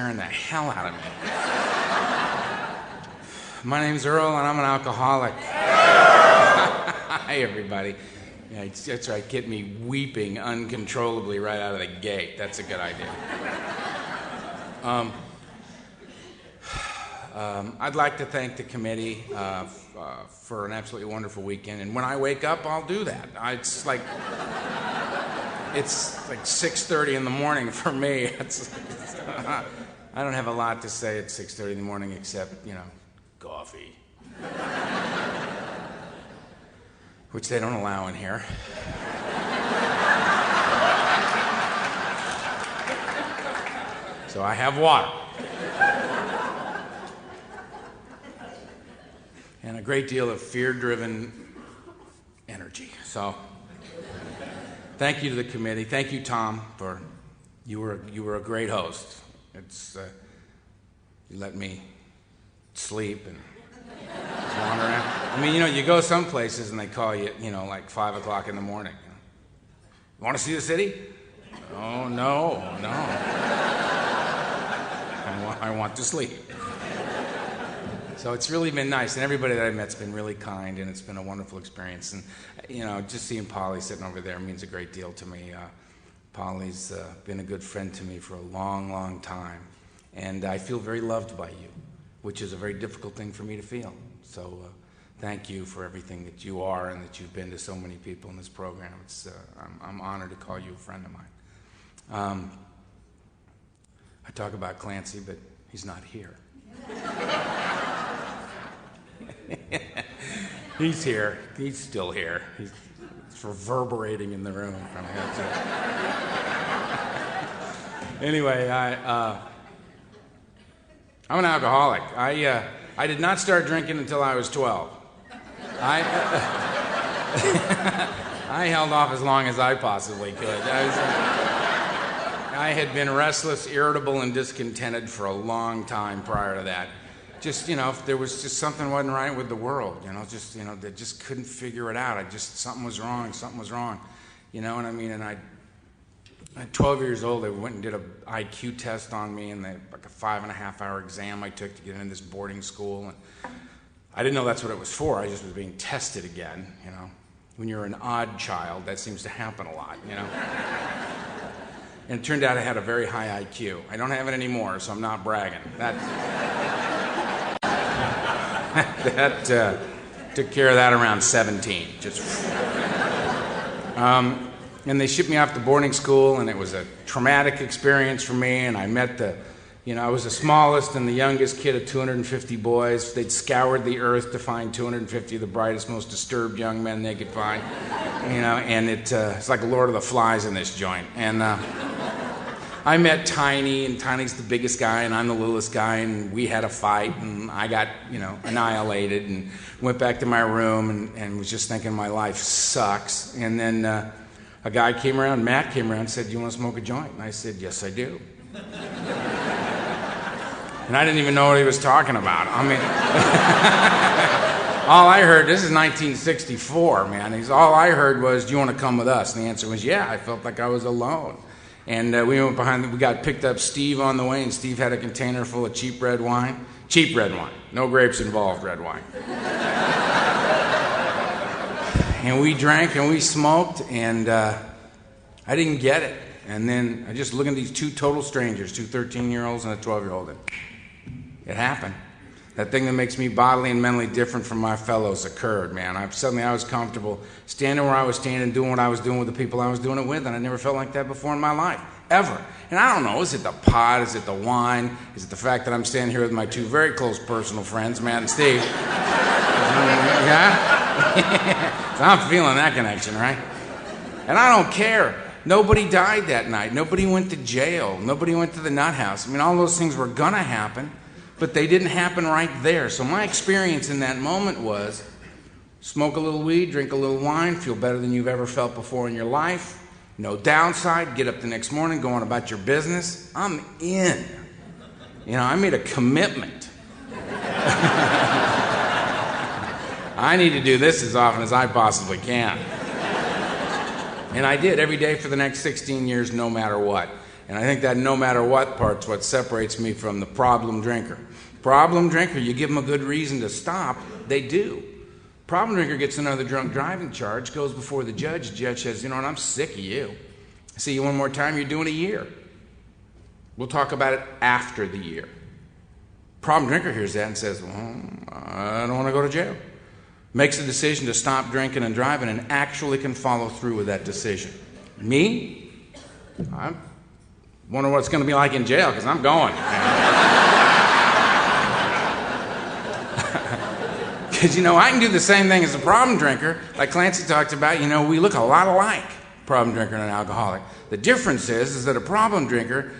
scaring the hell out of me. My name's Earl, and I'm an alcoholic. Hi, everybody. Yeah, that's right. Get me weeping uncontrollably right out of the gate. That's a good idea. I'd like to thank the committee for an absolutely wonderful weekend. And when I wake up, I'll do that. It's like 6:30 in the morning for me. I don't have a lot to say at 6:30 in the morning except, coffee. Which they don't allow in here. So I have water. And a great deal of fear-driven energy. So thank you to the committee. Thank you, Tom, for you were a great host. You let me sleep and wander around. I mean, you go some places and they call you, like 5 o'clock in the morning. You want to see the city? Oh, no. I want to sleep. So it's really been nice, and everybody that I've met's been really kind, and it's been a wonderful experience. And just seeing Polly sitting over there means a great deal to me. Polly's been a good friend to me for a long, long time, and I feel very loved by you, which is a very difficult thing for me to feel. So thank you for everything that you are and that you've been to so many people in this program. I'm honored to call you a friend of mine. I talk about Clancy, but he's not here. He's here. He's still here. It's reverberating in the room from head to... Anyway, I'm an alcoholic. I did not start drinking until I was 12. I held off as long as I possibly could. I had been restless, irritable, and discontented for a long time prior to that. Just, if there was just something wasn't right with the world, they just couldn't figure it out. Something was wrong. You know what I mean? And at 12 years old, they went and did an IQ test on me, and like a 5.5-hour exam I took to get into this boarding school. And I didn't know that's what it was for. I just was being tested again, When you're an odd child, that seems to happen a lot, And it turned out I had a very high IQ. I don't have it anymore, so I'm not bragging. That took care of that around 17. And they shipped me off to boarding school, and it was a traumatic experience for me. And I met I was the smallest and the youngest kid of 250 boys. They'd scoured the earth to find 250 of the brightest, most disturbed young men they could find. And it's like Lord of the Flies in this joint. And I met Tiny, and Tiny's the biggest guy, and I'm the littlest guy, and we had a fight, and I got, annihilated, and went back to my room and was just thinking my life sucks. And then a guy came around, Matt came around and said, "Do you want to smoke a joint?" And I said, "Yes, I do." And I didn't even know what he was talking about. I mean, all I heard, this is 1964, man. All I heard was, "Do you want to come with us?" And the answer was, yeah. I felt like I was alone. And we went we got picked up Steve on the way, and Steve had a container full of cheap red wine. Cheap red wine. No grapes involved, red wine. And we drank and we smoked, and I didn't get it. And then I just looked at these two total strangers, two 13-year-olds and a 12-year-old, and it happened. That thing that makes me bodily and mentally different from my fellows occurred, man. Suddenly I was comfortable standing where I was standing, doing what I was doing with the people I was doing it with, and I never felt like that before in my life, ever. And I don't know, is it the pot, is it the wine, is it the fact that I'm standing here with my two very close personal friends, Matt and Steve? Yeah? So I'm feeling that connection, right? And I don't care. Nobody died that night. Nobody went to jail. Nobody went to the nut house. I mean, all those things were gonna happen, but they didn't happen right there. So my experience in that moment was smoke a little weed, drink a little wine, feel better than you've ever felt before in your life. No downside. Get up the next morning, go on about your business. I'm in. I made a commitment. I need to do this as often as I possibly can. And I did every day for the next 16 years, no matter what. And I think that no matter what part's what separates me from the problem drinker. Problem drinker, you give them a good reason to stop, they do. Problem drinker gets another drunk driving charge, goes before the judge. The judge says, you know what, I'm sick of you. I see you one more time, you're doing a year. We'll talk about it after the year. Problem drinker hears that and says, well, I don't want to go to jail. Makes a decision to stop drinking and driving and actually can follow through with that decision. Me? I wonder what it's going to be like in jail, because I'm going. Because, I can do the same thing as a problem drinker. Like Clancy talked about, we look a lot alike, problem drinker and an alcoholic. The difference is that a problem drinker,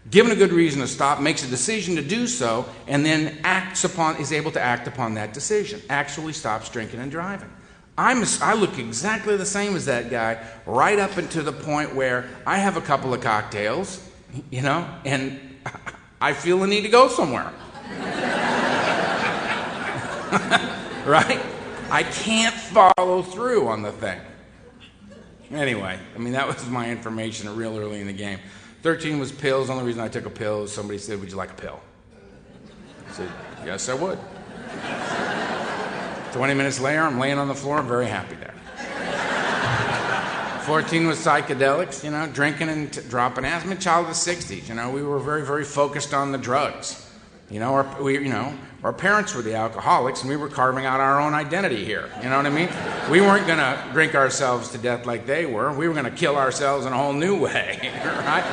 given a good reason to stop, makes a decision to do so, and then is able to act upon that decision. Actually stops drinking and driving. I look exactly the same as that guy, right up until the point where I have a couple of cocktails, and I feel the need to go somewhere. Right? I can't follow through on the thing. Anyway, that was my information real early in the game. 13 was pills. The only reason I took a pill is somebody said, would you like a pill? I said, yes, I would. 20 minutes later, I'm laying on the floor, very happy there. 14 was psychedelics, drinking and dropping acid. I'm a child of the 60s, we were very, very focused on the drugs. Our parents were the alcoholics, and we were carving out our own identity here. You know what I mean? We weren't going to drink ourselves to death like they were. We were going to kill ourselves in a whole new way, right?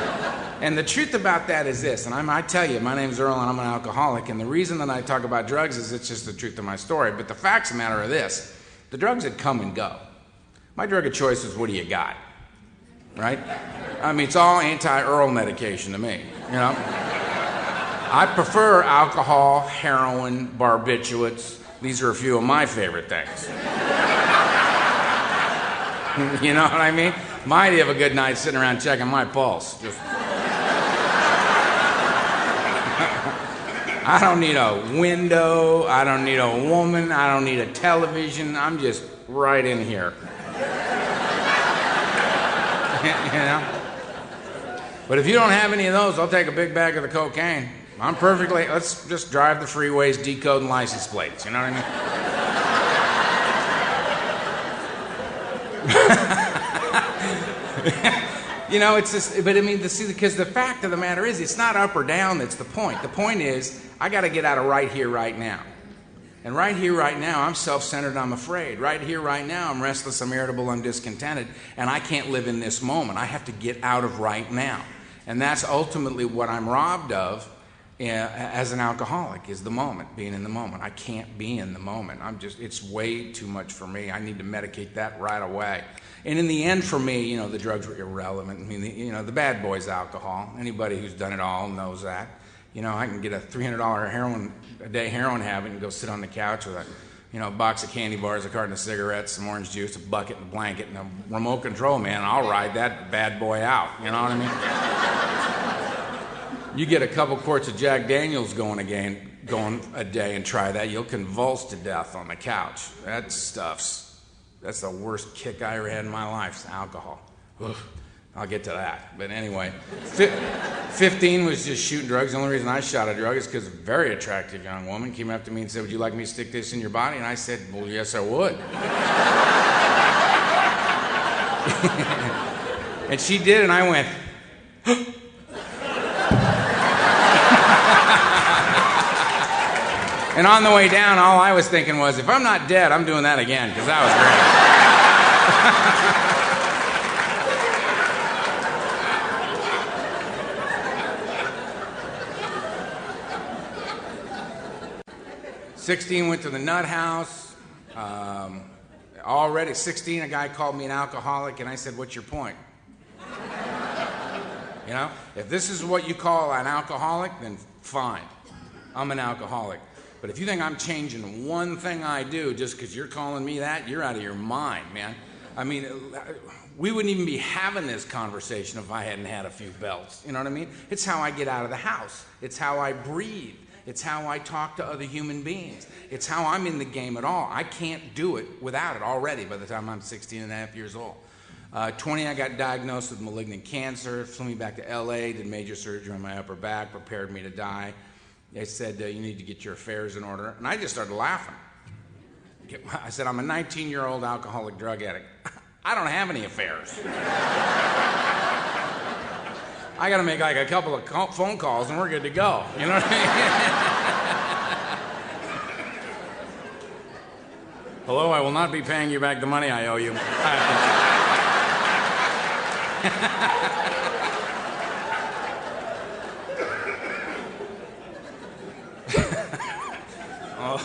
And the truth about that is this, and I tell you, my name's Earl, and I'm an alcoholic, and the reason that I talk about drugs is it's just the truth of my story. But the facts of the matter are this: the drugs that come and go. My drug of choice is, what do you got? Right? It's all anti-Earl medication to me, I prefer alcohol, heroin, barbiturates. These are a few of my favorite things. You know what I mean? Might have a good night sitting around checking my pulse. I don't need a window. I don't need a woman. I don't need a television. I'm just right in here. But if you don't have any of those, I'll take a big bag of the cocaine. Let's just drive the freeways, decoding license plates, you know what I mean? It's just, but because the fact of the matter is, it's not up or down that's the point. The point is, I got to get out of right here, right now. And right here, right now, I'm self-centered, I'm afraid. Right here, right now, I'm restless, I'm irritable, I'm discontented, and I can't live in this moment. I have to get out of right now. And that's ultimately what I'm robbed of as an alcoholic, is the moment, being in the moment. I can't be in the moment. It's way too much for me. I need to medicate that right away. And in the end, for me, the drugs were irrelevant. The bad boy's alcohol. Anybody who's done it all knows that. I can get a $300 a day heroin habit and go sit on the couch with a box of candy bars, a carton of cigarettes, some orange juice, a bucket, and a blanket, and a remote control, man. I'll ride that bad boy out. You know what I mean? You get a couple quarts of Jack Daniels going a day and try that, you'll convulse to death on the couch. That's the worst kick I ever had in my life, alcohol. Ugh. I'll get to that. But anyway, 15 was just shooting drugs. The only reason I shot a drug is because a very attractive young woman came up to me and said, would you like me to stick this in your body? And I said, well, yes, I would. And she did, and I went, and on the way down, all I was thinking was, if I'm not dead, I'm doing that again, because that was great. 16, went to the nut house. Already 16, a guy called me an alcoholic, and I said, what's your point? If this is what you call an alcoholic, then fine. I'm an alcoholic. But if you think I'm changing one thing I do just because you're calling me that, you're out of your mind, man. We wouldn't even be having this conversation if I hadn't had a few belts. You know what I mean? It's how I get out of the house. It's how I breathe. It's how I talk to other human beings. It's how I'm in the game at all. I can't do it without it already by the time I'm 16 and a half years old. 20, I got diagnosed with malignant cancer, flew me back to LA, did major surgery on my upper back, prepared me to die. They said, you need to get your affairs in order. And I just started laughing. I said, I'm a 19-year-old alcoholic drug addict. I don't have any affairs. I got to make like a couple of phone calls and we're good to go. You know what I mean? Hello, I will not be paying you back the money I owe you.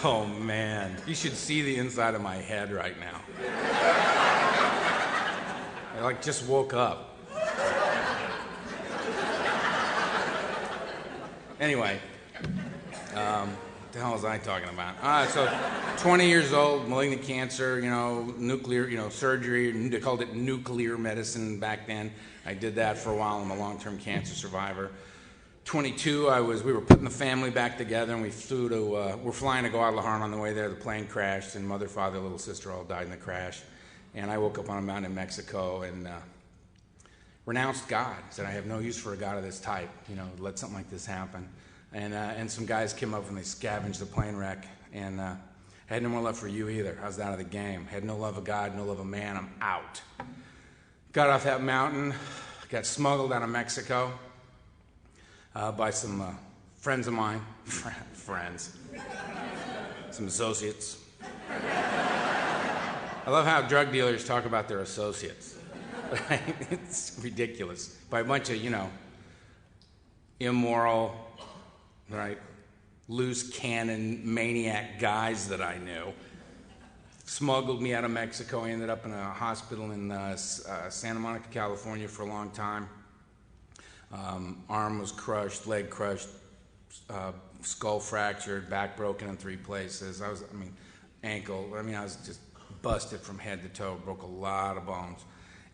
Oh, man. You should see the inside of my head right now. I like just woke up. Anyway, what the hell was I talking about? So 20 years old, malignant cancer, nuclear, surgery. They called it nuclear medicine back then. I did that for a while. I'm a long-term cancer survivor. 22, we were putting the family back together, and we're flying to Guadalajara. On the way there, the plane crashed, and mother, father, little sister all died in the crash. And I woke up on a mountain in Mexico and renounced God. Said, I have no use for a God of this type. Let something like this happen. And some guys came up and they scavenged the plane wreck, and I had no more love for you either. I was out of the game. Had no love of God, no love of man. I'm out. Got off that mountain, got smuggled out of Mexico by some friends of mine, friends, some associates. I love how drug dealers talk about their associates. It's ridiculous. By a bunch of, immoral, right, loose cannon maniac guys that I knew. Smuggled me out of Mexico. I ended up in a hospital in Santa Monica, California for a long time. Arm was crushed, leg crushed, skull fractured, back broken in 3 places. Ankle. I was just busted from head to toe, broke a lot of bones.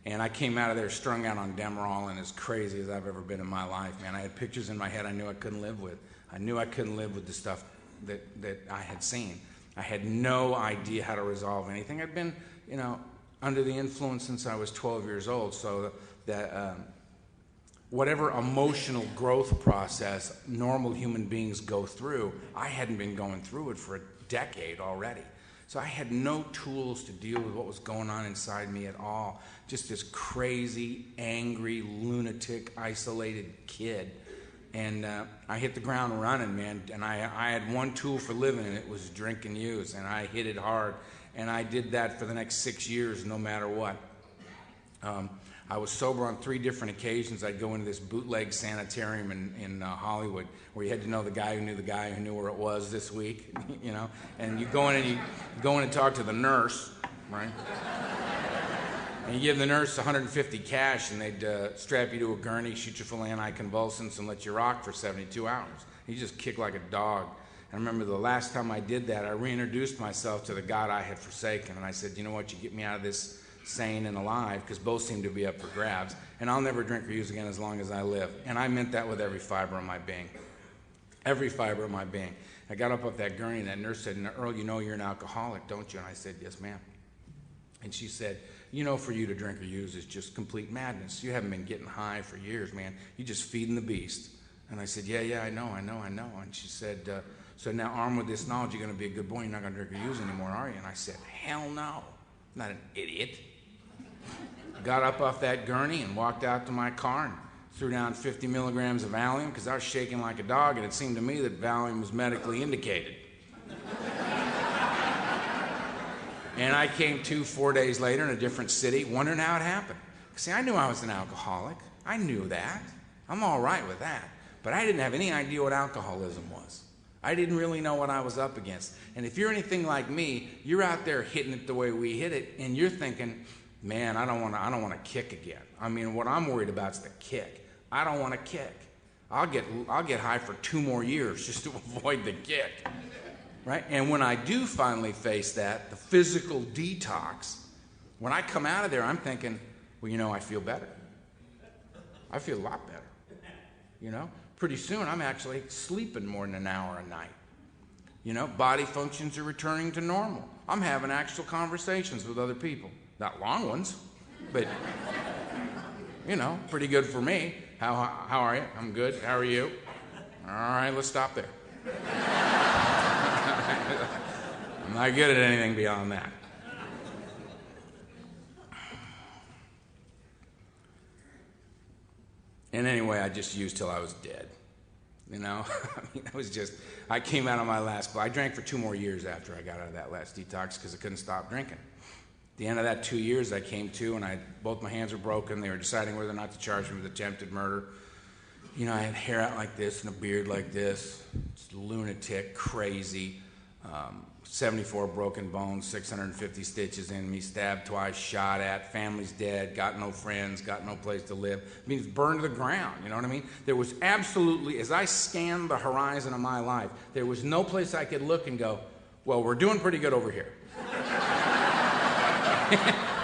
And I came out of there strung out on Demerol and as crazy as I've ever been in my life, man. I had pictures in my head I knew I couldn't live with. I knew I couldn't live with the stuff that I had seen. I had no idea how to resolve anything. I'd been, under the influence since I was 12 years old, so that whatever emotional growth process normal human beings go through, I hadn't been going through it for a decade already. So I had no tools to deal with what was going on inside me at all. Just this crazy, angry, lunatic, isolated kid. And I hit the ground running, man. And I had one tool for living, and it was drink and use. And I hit it hard. And I did that for the next 6 years, no matter what. I was sober on 3 different occasions. I'd go into this bootleg sanitarium in Hollywood, where you had to know the guy who knew the guy who knew where it was this week, And you go in and talk to the nurse, right? And you give the nurse 150 cash, and they'd strap you to a gurney, shoot you full of anticonvulsants, and let you rock for 72 hours. You just kick like a dog. And I remember the last time I did that, I reintroduced myself to the God I had forsaken, and I said, you know what, you get me out of this sane and alive, because both seem to be up for grabs, and I'll never drink or use again as long as I live. And I meant that with every fiber of my being. Every fiber of my being. I got up off that gurney, and that nurse said, Earl, you're an alcoholic, don't you? And I said, yes, ma'am. And she said, for you to drink or use is just complete madness. You haven't been getting high for years, man. You're just feeding the beast. And I said, yeah, I know. And she said, so now armed with this knowledge, you're going to be a good boy. You're not going to drink or use anymore, are you? And I said, hell no. I'm not an idiot. Got up off that gurney and walked out to my car and threw down 50 milligrams of Valium, because I was shaking like a dog, and it seemed to me that Valium was medically indicated. And I came to 4 days later in a different city, wondering how it happened. See, I knew I was an alcoholic. I knew that. I'm all right with that. But I didn't have any idea what alcoholism was. I didn't really know what I was up against. And if you're anything like me, you're out there hitting it the way we hit it, and you're thinking, man, I don't want to kick again. What I'm worried about is the kick. I don't want to kick. I'll get high for 2 more years just to avoid the kick. Right? And when I do finally face that, the physical detox, when I come out of there, I'm thinking, I feel better. I feel a lot better. Pretty soon I'm actually sleeping more than an hour a night. Body functions are returning to normal. I'm having actual conversations with other people. Not long ones, But, you know, pretty good for me. How are you? I'm good. How are you? All right, let's stop there. I'm not good at anything beyond that. And anyway, I just used till I was dead. You know, I came out of my last, I drank for 2 more years after I got out of that last detox because I couldn't stop drinking. At the end of that 2 years, I came to, and both my hands were broken. They were deciding whether or not to charge me with attempted murder. You know, I had hair out like this and a beard like this. Just lunatic, crazy. 74 broken bones, 650 stitches in me, stabbed twice, shot at, family's dead, got no friends, got no place to live. I mean, it's burned to the ground, you know what I mean? There was absolutely, as I scanned the horizon of my life, there was no place I could look and go, well, we're doing pretty good over here.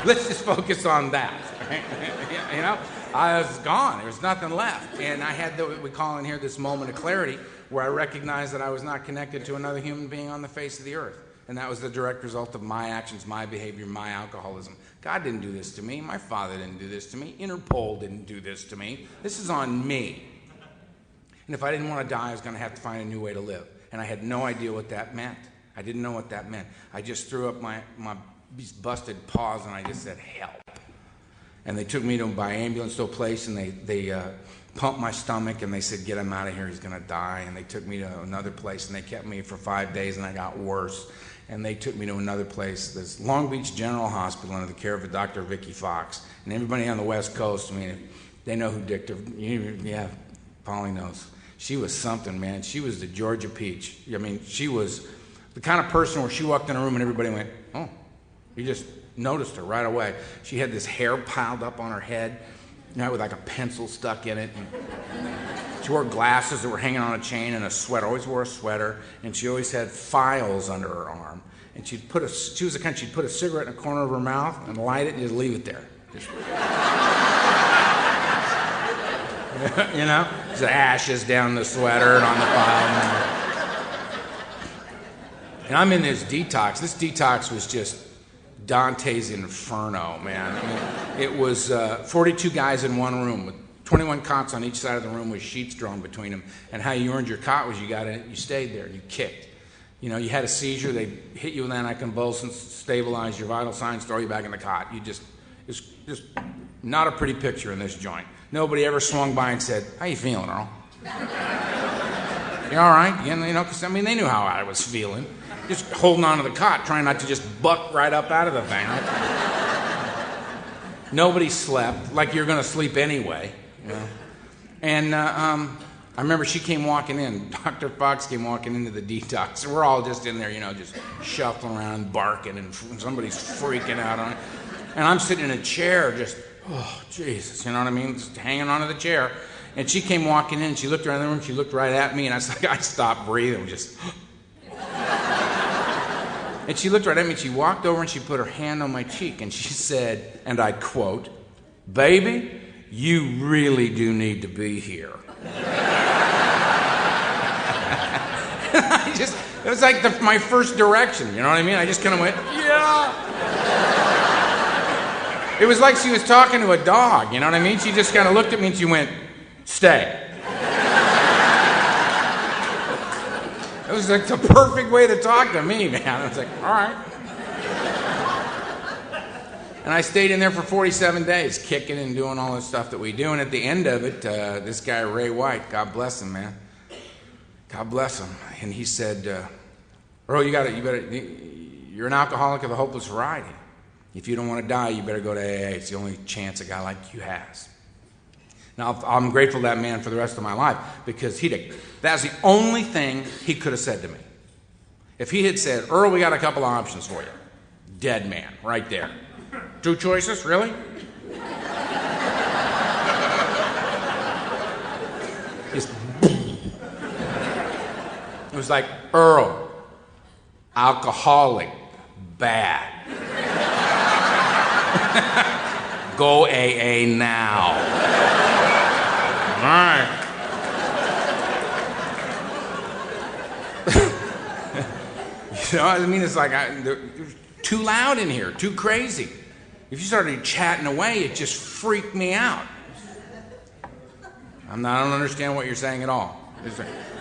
Let's just focus on that. You know, I was gone. There was nothing left. And I had what we call in here this moment of clarity where I recognized that I was not connected to another human being on the face of the earth. And that was the direct result of my actions, my behavior, my alcoholism. God didn't do this to me. My father didn't do this to me. Interpol didn't do this to me. This is on me. And if I didn't want to die, I was going to have to find a new way to live. And I had no idea what that meant. I didn't know what that meant. I just threw up these busted paws and I just said, help. And they took me by ambulance to a place and they pumped my stomach and they said, get him out of here, he's going to die. And they took me to another place and they kept me for 5 days and I got worse. And they took me to another place, this Long Beach General Hospital under the care of a Dr. Vicky Fox. And everybody on the West Coast, I mean, they know who yeah, Polly knows. She was something, man. She was the Georgia peach. I mean, she was the kind of person where she walked in a room and everybody went, oh, you just noticed her right away. She had this hair piled up on her head, you know, with like a pencil stuck in it. And she wore glasses that were hanging on a chain and a sweater. Always wore a sweater, and she always had files under her arm. And she was the kind she'd put a cigarette in the corner of her mouth and light it and just leave it there. You know, just ashes down the sweater and on the file. And I'm in this detox. This detox was just Dante's Inferno, man. I mean, it was 42 guys in one room with 21 cots on each side of the room with sheets drawn between them. And how you earned your cot was you got in it, you stayed there, you kicked. You know, you had a seizure, they hit you with anticonvulsants, stabilize your vital signs, throw you back in the cot. It's just not a pretty picture in this joint. Nobody ever swung by and said, how you feeling, Earl? You all right? You know, because, I mean, they knew how I was feeling. Just holding on to the cot, trying not to just buck right up out of the thing. Nobody slept, like you're going to sleep anyway. You know? And I remember she came walking in. Dr. Fox came walking into the detox. We're all just in there, you know, just shuffling around, barking, and somebody's freaking out on it. And I'm sitting in a chair just, oh, Jesus, you know what I mean? Just hanging onto the chair. And she came walking in, she looked around the room, she looked right at me, and I stopped breathing, just... And she looked right at me, and she walked over and she put her hand on my cheek, and she said, and I quote, baby, you really do need to be here. It was like my first direction, you know what I mean? I just kind of went, yeah. It was like she was talking to a dog, you know what I mean? She just kind of looked at me and she went, stay. It was like the perfect way to talk to me, man. I was like, all right. And I stayed in there for 47 days, kicking and doing all the stuff that we do. And at the end of it, this guy, Ray White, God bless him, man. God bless him. And he said, Earl, you're an alcoholic of the hopeless variety. If you don't want to die, you better go to AA. It's the only chance a guy like you has. Now, I'm grateful to that man for the rest of my life because that's the only thing he could have said to me. If he had said, Earl, we got a couple of options for you. Dead man, right there. 2 choices, really? Just, it was like, Earl, alcoholic, bad. Go AA now. All right. You know, I mean, it's like, they're too loud in here, too crazy. If you started chatting away, it just freaked me out. I don't understand what you're saying at all.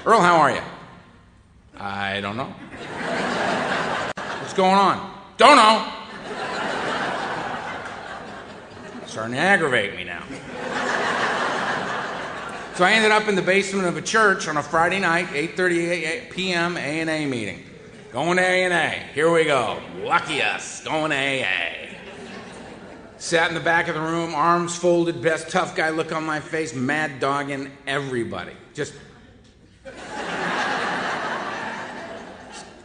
Earl, how are you? I don't know. What's going on? Don't know. Starting to aggravate me now. So I ended up in the basement of a church on a Friday night, 8:30 p.m. A&A meeting. Going to A&A. Here we go. Lucky us. Going to AA. Sat in the back of the room, arms folded, best tough guy look on my face, mad dogging everybody. Just,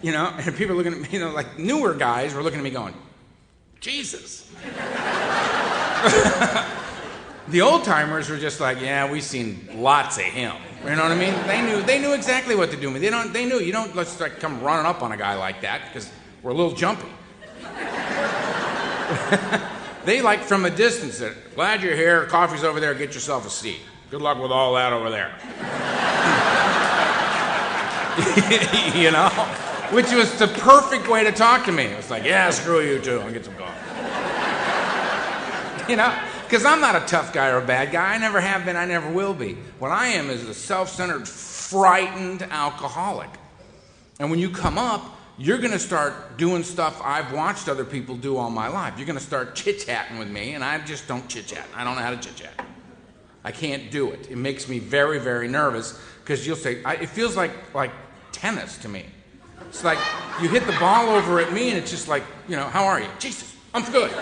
and people looking at me, like newer guys were looking at me going, Jesus. The old timers were just like, yeah, we've seen lots of him. You know what I mean? They knew exactly what to do with me. They knew you don't let's like come running up on a guy like that because we're a little jumpy. They like from a distance said, glad you're here, coffee's over there, get yourself a seat. Good luck with all that over there. Which was the perfect way to talk to me. It was like, yeah, screw you too, I'll get some coffee. Because I'm not a tough guy or a bad guy. I never have been, I never will be. What I am is a self-centered, frightened alcoholic. And when you come up, you're going to start doing stuff I've watched other people do all my life. You're going to start chit-chatting with me, and I just don't chit-chat. I don't know how to chit-chat. I can't do it. It makes me very, very nervous because you'll say, it feels like tennis to me. It's like you hit the ball over at me, and it's just like, how are you? Jesus, I'm good.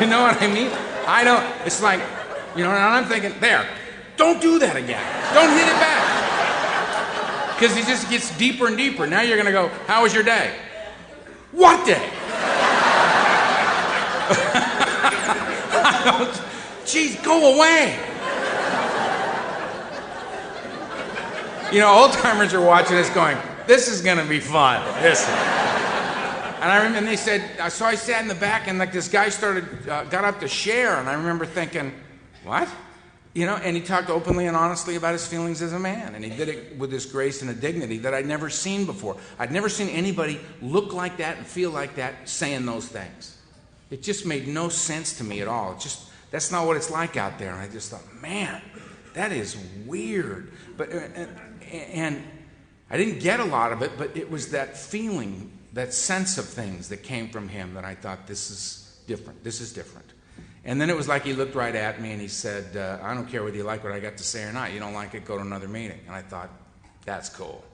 You know what I mean? I don't, it's like, and I'm thinking, there, don't do that again. Don't hit it back. Because it just gets deeper and deeper. Now you're going to go, how was your day? What day? Jeez, go away. Old timers are watching this going, this is going to be fun. And I remember, and they said, so I sat in the back, and like this guy got up to share, and I remember thinking, what? And he talked openly and honestly about his feelings as a man, and he did it with this grace and a dignity that I'd never seen before. I'd never seen anybody look like that and feel like that saying those things. It just made no sense to me at all. That's not what it's like out there. And I just thought, man, that is weird. But and I didn't get a lot of it, but it was that feeling, that sense of things that came from him that I thought, this is different. This is different. And then it was like he looked right at me and he said, I don't care whether you like what I got to say or not. You don't like it, go to another meeting. And I thought, that's cool.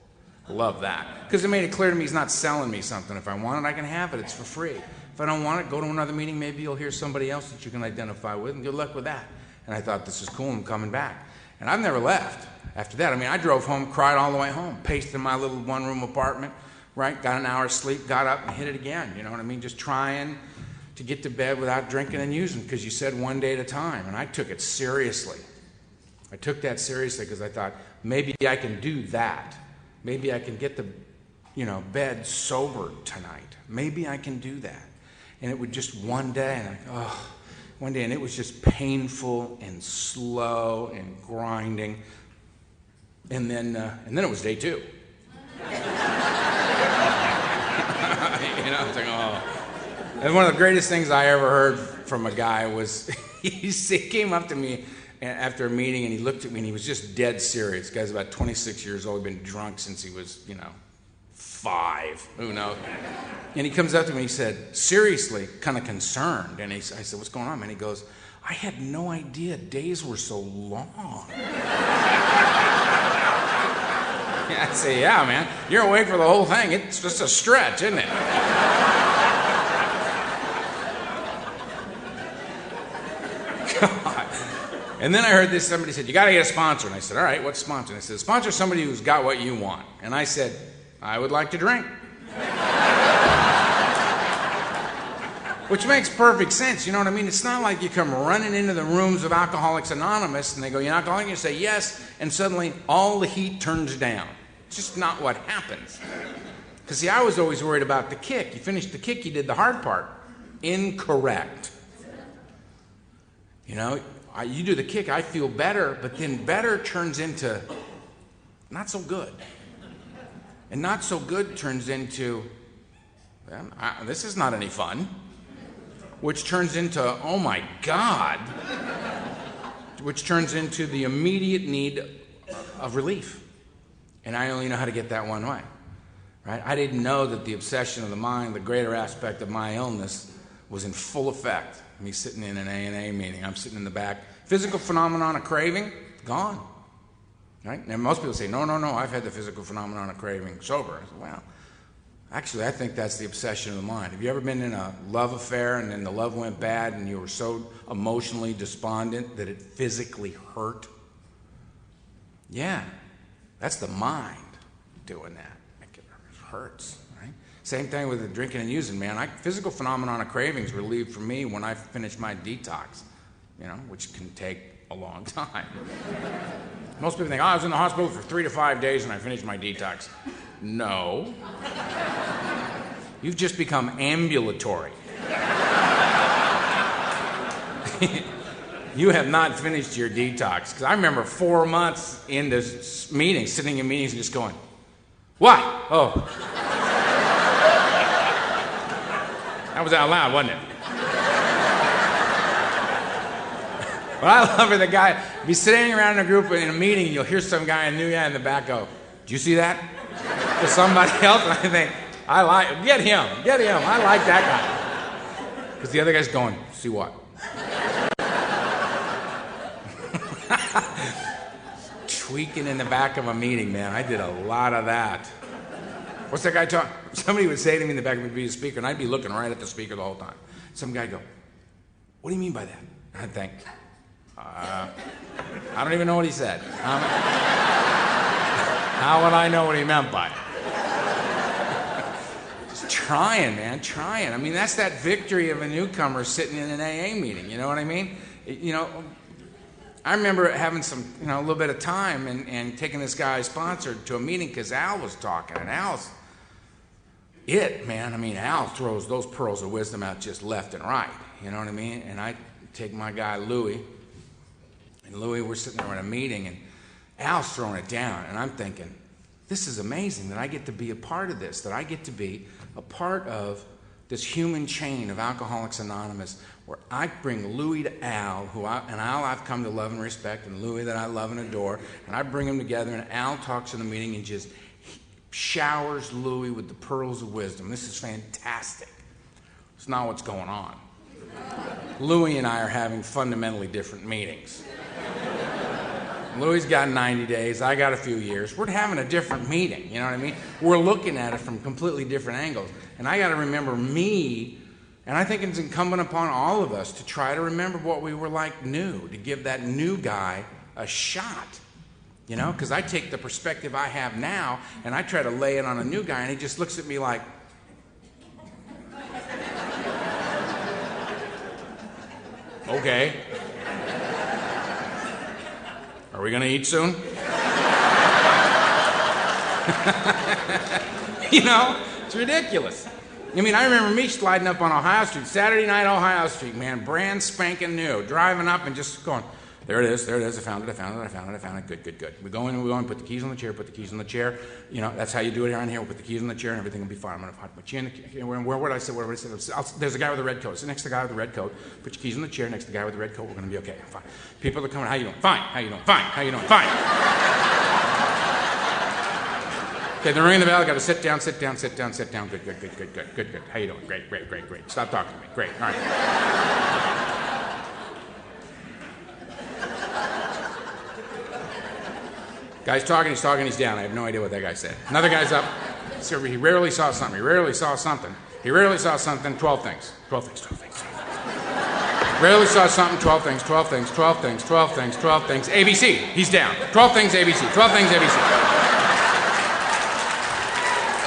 I love that. Because it made it clear to me he's not selling me something. If I want it, I can have it. It's for free. If I don't want it, go to another meeting. Maybe you'll hear somebody else that you can identify with, and good luck with that. And I thought, this is cool. I'm coming back. And I've never left after that. I mean, I drove home, cried all the way home, paced in my little one-room apartment, right? Got an hour's sleep, got up and hit it again. You know what I mean? Just trying to get to bed without drinking and using, because you said one day at a time, and I took it seriously. I took that seriously because I thought, maybe I can do that. Maybe I can get to, bed sober tonight. Maybe I can do that. And it would just one day, and and it was just painful and slow and grinding. And then it was day two. It's like, oh. And one of the greatest things I ever heard from a guy was, he came up to me after a meeting and he looked at me and he was just dead serious. The guy's about 26 years old, been drunk since he was, 5, who knows. And he comes up to me and he said, seriously, kind of concerned. And I said, what's going on, man? He goes, I had no idea days were so long. I say, yeah, man, you're awake for the whole thing. It's just a stretch, isn't it? God. And then I heard this, somebody said, you got to get a sponsor. And I said, all right, what's sponsor? And I said, sponsor somebody who's got what you want. And I said, I would like to drink. Which makes perfect sense, you know what I mean? It's not like you come running into the rooms of Alcoholics Anonymous and they go, you're an alcoholic? You say yes, and suddenly all the heat turns down. It's just not what happens. Because see, I was always worried about the kick. You finished the kick, you did the hard part. Incorrect. You do the kick, I feel better, but then better turns into not so good. And not so good turns into, this is not any fun, which turns into, oh my God, which turns into the immediate need of relief. And I only know how to get that one way, right? I didn't know that the obsession of the mind, the greater aspect of my illness, was in full effect. Me sitting in an A&A meeting, I'm sitting in the back. Physical phenomenon of craving, gone. Right? Now, most people say, no, I've had the physical phenomenon of craving sober. I said, well, actually, I think that's the obsession of the mind. Have you ever been in a love affair and then the love went bad and you were so emotionally despondent that it physically hurt? Yeah, that's the mind doing that. It hurts, right? Same thing with the drinking and using, man. Physical phenomenon of cravings relieved for me when I finished my detox, which can take a long time. Most people think, I was in the hospital for 3 to 5 days and I finished my detox. No. You've just become ambulatory. You have not finished your detox. Because I remember 4 months in this meeting, sitting in meetings and just going, what? Oh. That was out loud, wasn't it? But I love it, the guy, be sitting around in a group in a meeting and you'll hear some guy, a new guy in the back go, "Do you see that?" To somebody else, and I think, get him, I like that guy. Because the other guy's going, "See what?" Tweaking in the back of a meeting, man. I did a lot of that. What's that guy talking? Somebody would say to me in the back, would be a speaker, and I'd be looking right at the speaker the whole time. Some guy would go, "What do you mean by that?" And I'd think, I don't even know what he said. How would I know what he meant by it? Just trying, man, trying. I mean, that's that victory of a newcomer sitting in an AA meeting, you know what I mean? I remember having some, a little bit of time and taking this guy sponsored to a meeting because Al was talking, and Al's man. I mean, Al throws those pearls of wisdom out just left and right, you know what I mean? And I take my guy Louie, and Louie, we're sitting there in a meeting, and Al's throwing it down, and I'm thinking, this is amazing that I get to be a part of this, that I get to be a part of this human chain of Alcoholics Anonymous, where I bring Louie to Al, and Al I've come to love and respect, and Louie that I love and adore, and I bring them together, and Al talks in the meeting and just showers Louie with the pearls of wisdom. This is fantastic. It's not what's going on. Louie and I are having fundamentally different meetings. Louie's got 90 days, I got a few years. We're having a different meeting, you know what I mean? We're looking at it from completely different angles. And I got to remember me, and I think it's incumbent upon all of us to try to remember what we were like new, to give that new guy a shot. Because I take the perspective I have now, and I try to lay it on a new guy, and he just looks at me like, okay. Are we going to eat soon? It's ridiculous. I mean, I remember me sliding up on Ohio Street, Saturday night Ohio Street, man, brand spanking new, driving up and just going, there it is, I found it, good. We go in, put the keys on the chair, that's how you do it around here, we'll put the keys on the chair and everything will be fine. I'm going to put my chin, where would I say, there's a guy with a red coat, sit next to the guy with the red coat, put your keys on the chair next to the guy with the red coat, we're going to be okay, fine. People are coming, how you doing? Fine, how you doing? Fine. Okay, they're ringing the bell, I got to sit down, good. How you doing? Great. Stop talking to me, great, all right. Guy's talking, he's down. I have no idea what that guy said. Another guy's up. He rarely saw something. 12 things. Rarely saw something, 12 things. ABC, he's down. 12 things, ABC.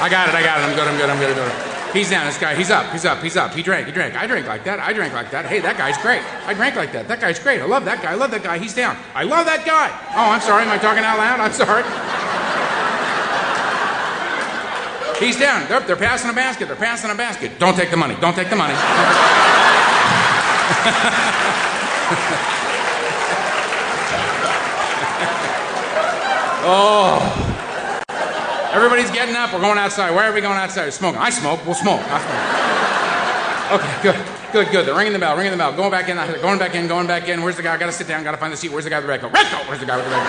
I got it. I'm good. He's down, this guy, he's up. He drank. I drank like that. Hey, that guy's great. I drank like that. That guy's great. I love that guy. He's down. I love that guy. Oh, I'm sorry. Am I talking out loud? I'm sorry. He's down. They're passing a basket. Don't take the money. Oh. Everybody's getting up. We're going outside. Why are we going outside? We're smoking. I smoke. We'll smoke. I'll smoke. Okay, good. They're ringing the bell. Going back in. Where's the guy? I got to sit down. Got to find the seat. Where's the guy with the red coat? Red coat. Where's the guy with the red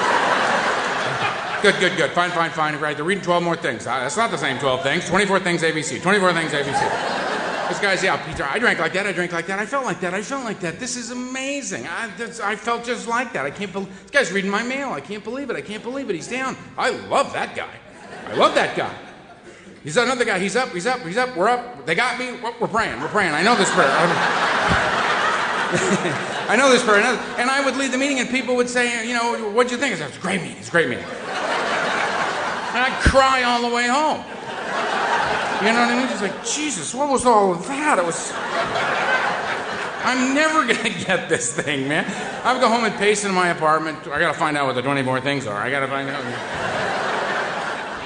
coat? Good. Fine. Right. They're reading 12 more things. That's not the same 12 things. 24 things ABC. 24 things ABC. This guy's, yeah, Peter, I drank like that. I felt like that. This is amazing. I felt just like that. I can't believe, this guy's reading my mail. I can't believe it. He's down. I love that guy. He's another guy. He's up. We're up. They got me. We're praying. I know this prayer. I know this prayer. And I would lead the meeting and people would say, what'd you think? I said, it's a great meeting. And I'd cry all the way home. You know what I mean? Just like, Jesus, what was all of that? I'm never going to get this thing, man. I would go home and pace in my apartment. I got to find out what the 24 things are. I got to find out.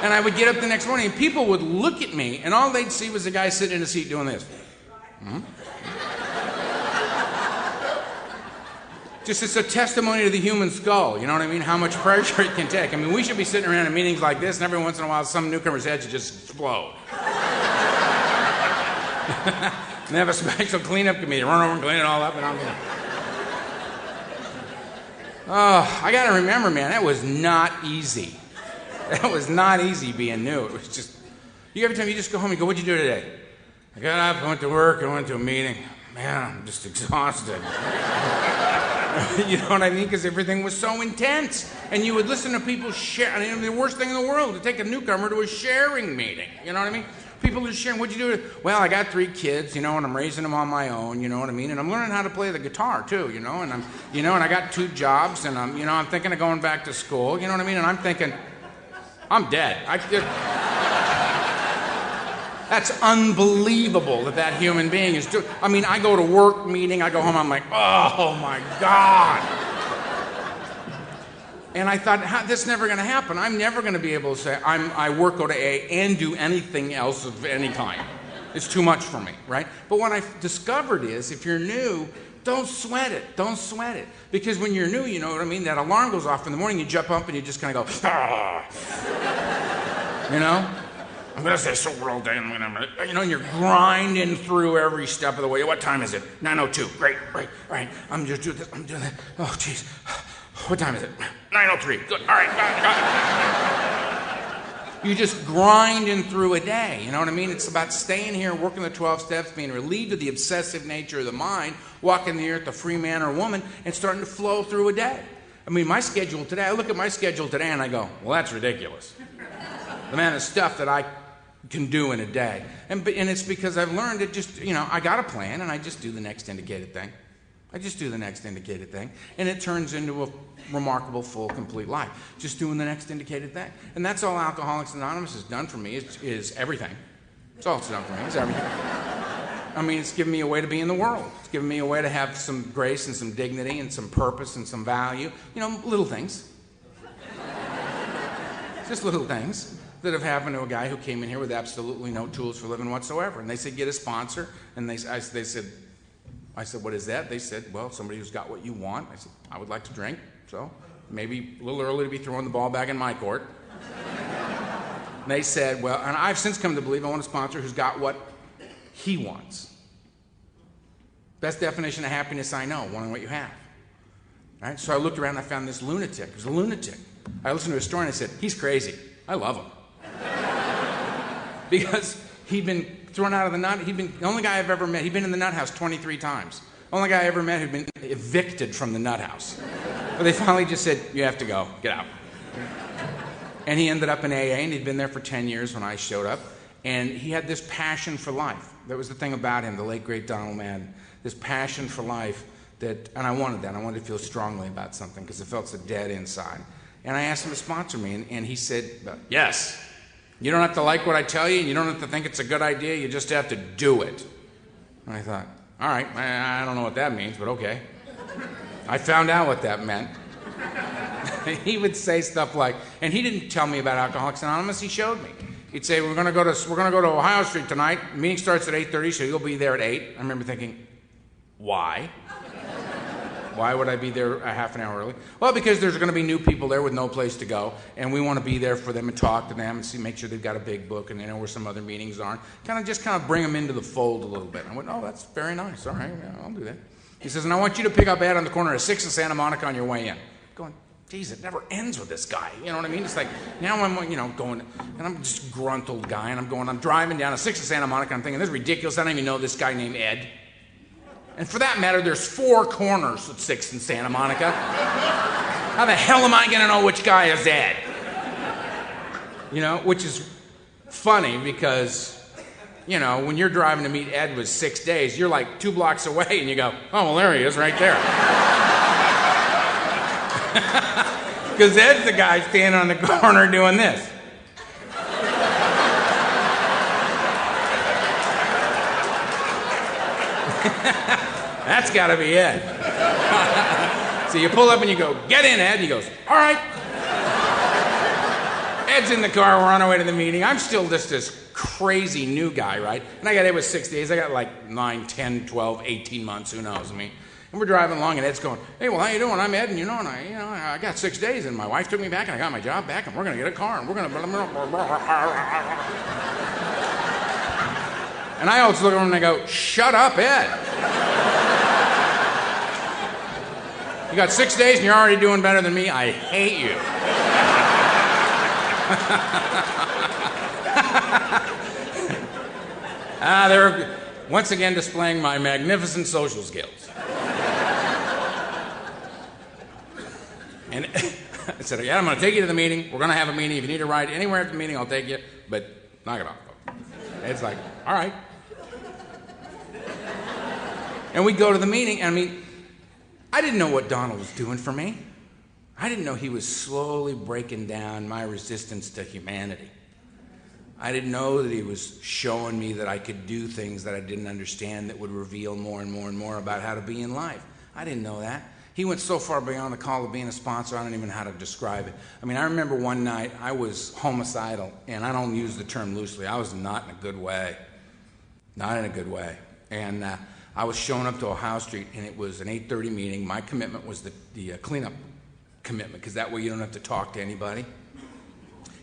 And I would get up the next morning, and people would look at me, and all they'd see was a guy sitting in a seat doing this. Just it's a testimony to the human skull, you know what I mean? How much pressure it can take. I mean, we should be sitting around in meetings like this, and every once in a while, some newcomer's head should just explode. And they have a special cleanup committee, run over and clean it all up, and I'm going. Oh, I got to remember, man, that was not easy. That was not easy being new. It was just, every time you just go home, you go, what'd you do today? I got up, I went to work, I went to a meeting. Man, I'm just exhausted. You know what I mean? Because everything was so intense. And you would listen to people share. I mean, the worst thing in the world, to take a newcomer to a sharing meeting. You know what I mean? People are sharing. What'd you do? Well, I got 3 kids, and I'm raising them on my own, you know what I mean? And I'm learning how to play the guitar, too, and and I got 2 jobs, and I'm thinking of going back to school, you know what I mean? And I'm thinking, I'm dead. That's unbelievable that human being is doing. I mean, I go to work meeting, I go home, I'm like, oh my God. And I thought, this is never going to happen. I'm never going to be able to say, I go to A and do anything else of any kind. It's too much for me, right? But what I've discovered is, if you're new, don't sweat it. Because when you're new, you know what I mean? That alarm goes off in the morning, you jump up and you just kind of go, I'm going to say so all day, and you're grinding through every step of the way. What time is it? 9:02. Great. Right. I'm just doing this. I'm doing that. Oh, jeez. What time is it? 9:03. Good. All right. Got it. You're just grinding through a day. You know what I mean? It's about staying here, working the 12 steps, being relieved of the obsessive nature of the mind, walking the earth a free man or woman, and starting to flow through a day. I mean, my schedule today, I look at my schedule today and I go, well, that's ridiculous. The stuff that I can do in a day. And it's because I've learned it just, I got a plan and I just do the next indicated thing. And it turns into a remarkable, full, complete life. Just doing the next indicated thing. And that's all Alcoholics Anonymous has done for me is everything. That's all it's done for me, is everything. I mean, it's given me a way to be in the world. It's given me a way to have some grace and some dignity and some purpose and some value. Little things. Just little things that have happened to a guy who came in here with absolutely no tools for living whatsoever. And they said, get a sponsor. And I said, what is that? They said, well, somebody who's got what you want. I said, I would like to drink, so maybe a little early to be throwing the ball back in my court. And they said, well, and I've since come to believe I want a sponsor who's got what he wants. Best definition of happiness I know, wanting what you have. All right? So I looked around and I found this lunatic. He was a lunatic. I listened to his story and I said, he's crazy. I love him. Because he'd been thrown out of the nut. The only guy I've ever met, he'd been in the nut house 23 times. Only guy I ever met who'd been evicted from the nut house. But they finally just said, you have to go, get out. And he ended up in AA, and he'd been there for 10 years when I showed up. And he had this passion for life. That was the thing about him, the late, great Donald Madden. This passion for life and I wanted that. I wanted to feel strongly about something because it felt so dead inside. And I asked him to sponsor me, and he said, yes. You don't have to like what I tell you, and you don't have to think it's a good idea, you just have to do it. And I thought, all right, I don't know what that means, but okay. I found out what that meant. He would say stuff like, and he didn't tell me about Alcoholics Anonymous, he showed me. He'd say, we're gonna go to Ohio Street tonight, the meeting starts at 8:30, so you'll be there at 8. I remember thinking, why? Why would I be there a half an hour early? Well, because there's going to be new people there with no place to go, and we want to be there for them and talk to them and make sure they've got a big book and they know where some other meetings are. Kind of bring them into the fold a little bit. I went, oh, that's very nice. All right, yeah, I'll do that. He says, and I want you to pick up Ed on the corner of 6th and Santa Monica on your way in. Going, geez, it never ends with this guy. You know what I mean? It's like, now I'm, going, and I'm just a grunt old guy, and I'm driving down to 6th and Santa Monica. I'm thinking, this is ridiculous. I don't even know this guy named Ed. And for that matter, there's 4 corners at 6th and Santa Monica. How the hell am I going to know which guy is Ed? Which is funny because, when you're driving to meet Ed with 6 days, you're like 2 blocks away and you go, oh, well, there he is right there. Because Ed's the guy standing on the corner doing this. That's got to be Ed. So you pull up and you go, get in, Ed. He goes, all right. Ed's in the car. We're on our way to the meeting. I'm still just this crazy new guy, right? And I got Ed with 6 days. I got like 9, 10, 12, 18 months. Who knows? And we're driving along, and Ed's going, hey, well, how you doing? I'm Ed, and I got 6 days, and my wife took me back, and I got my job back, and we're going to get a car, and we're going to... And I always look at him and I go, shut up, Ed. You got 6 days and you're already doing better than me? I hate you. They're once again displaying my magnificent social skills. And I said, yeah, I'm going to take you to the meeting. We're going to have a meeting. If you need a ride anywhere at the meeting, I'll take you. But knock it off. It's like, all right. And we go to the meeting, and I didn't know what Donald was doing for me. I didn't know he was slowly breaking down my resistance to humanity. I didn't know that he was showing me that I could do things that I didn't understand that would reveal more and more and more about how to be in life. I didn't know that. He went so far beyond the call of being a sponsor, I don't even know how to describe it. I remember one night I was homicidal, and I don't use the term loosely. I was not in a good way. Not in a good way. And I was showing up to Ohio Street, and it was an 8:30 meeting. My commitment was the cleanup commitment, because that way you don't have to talk to anybody.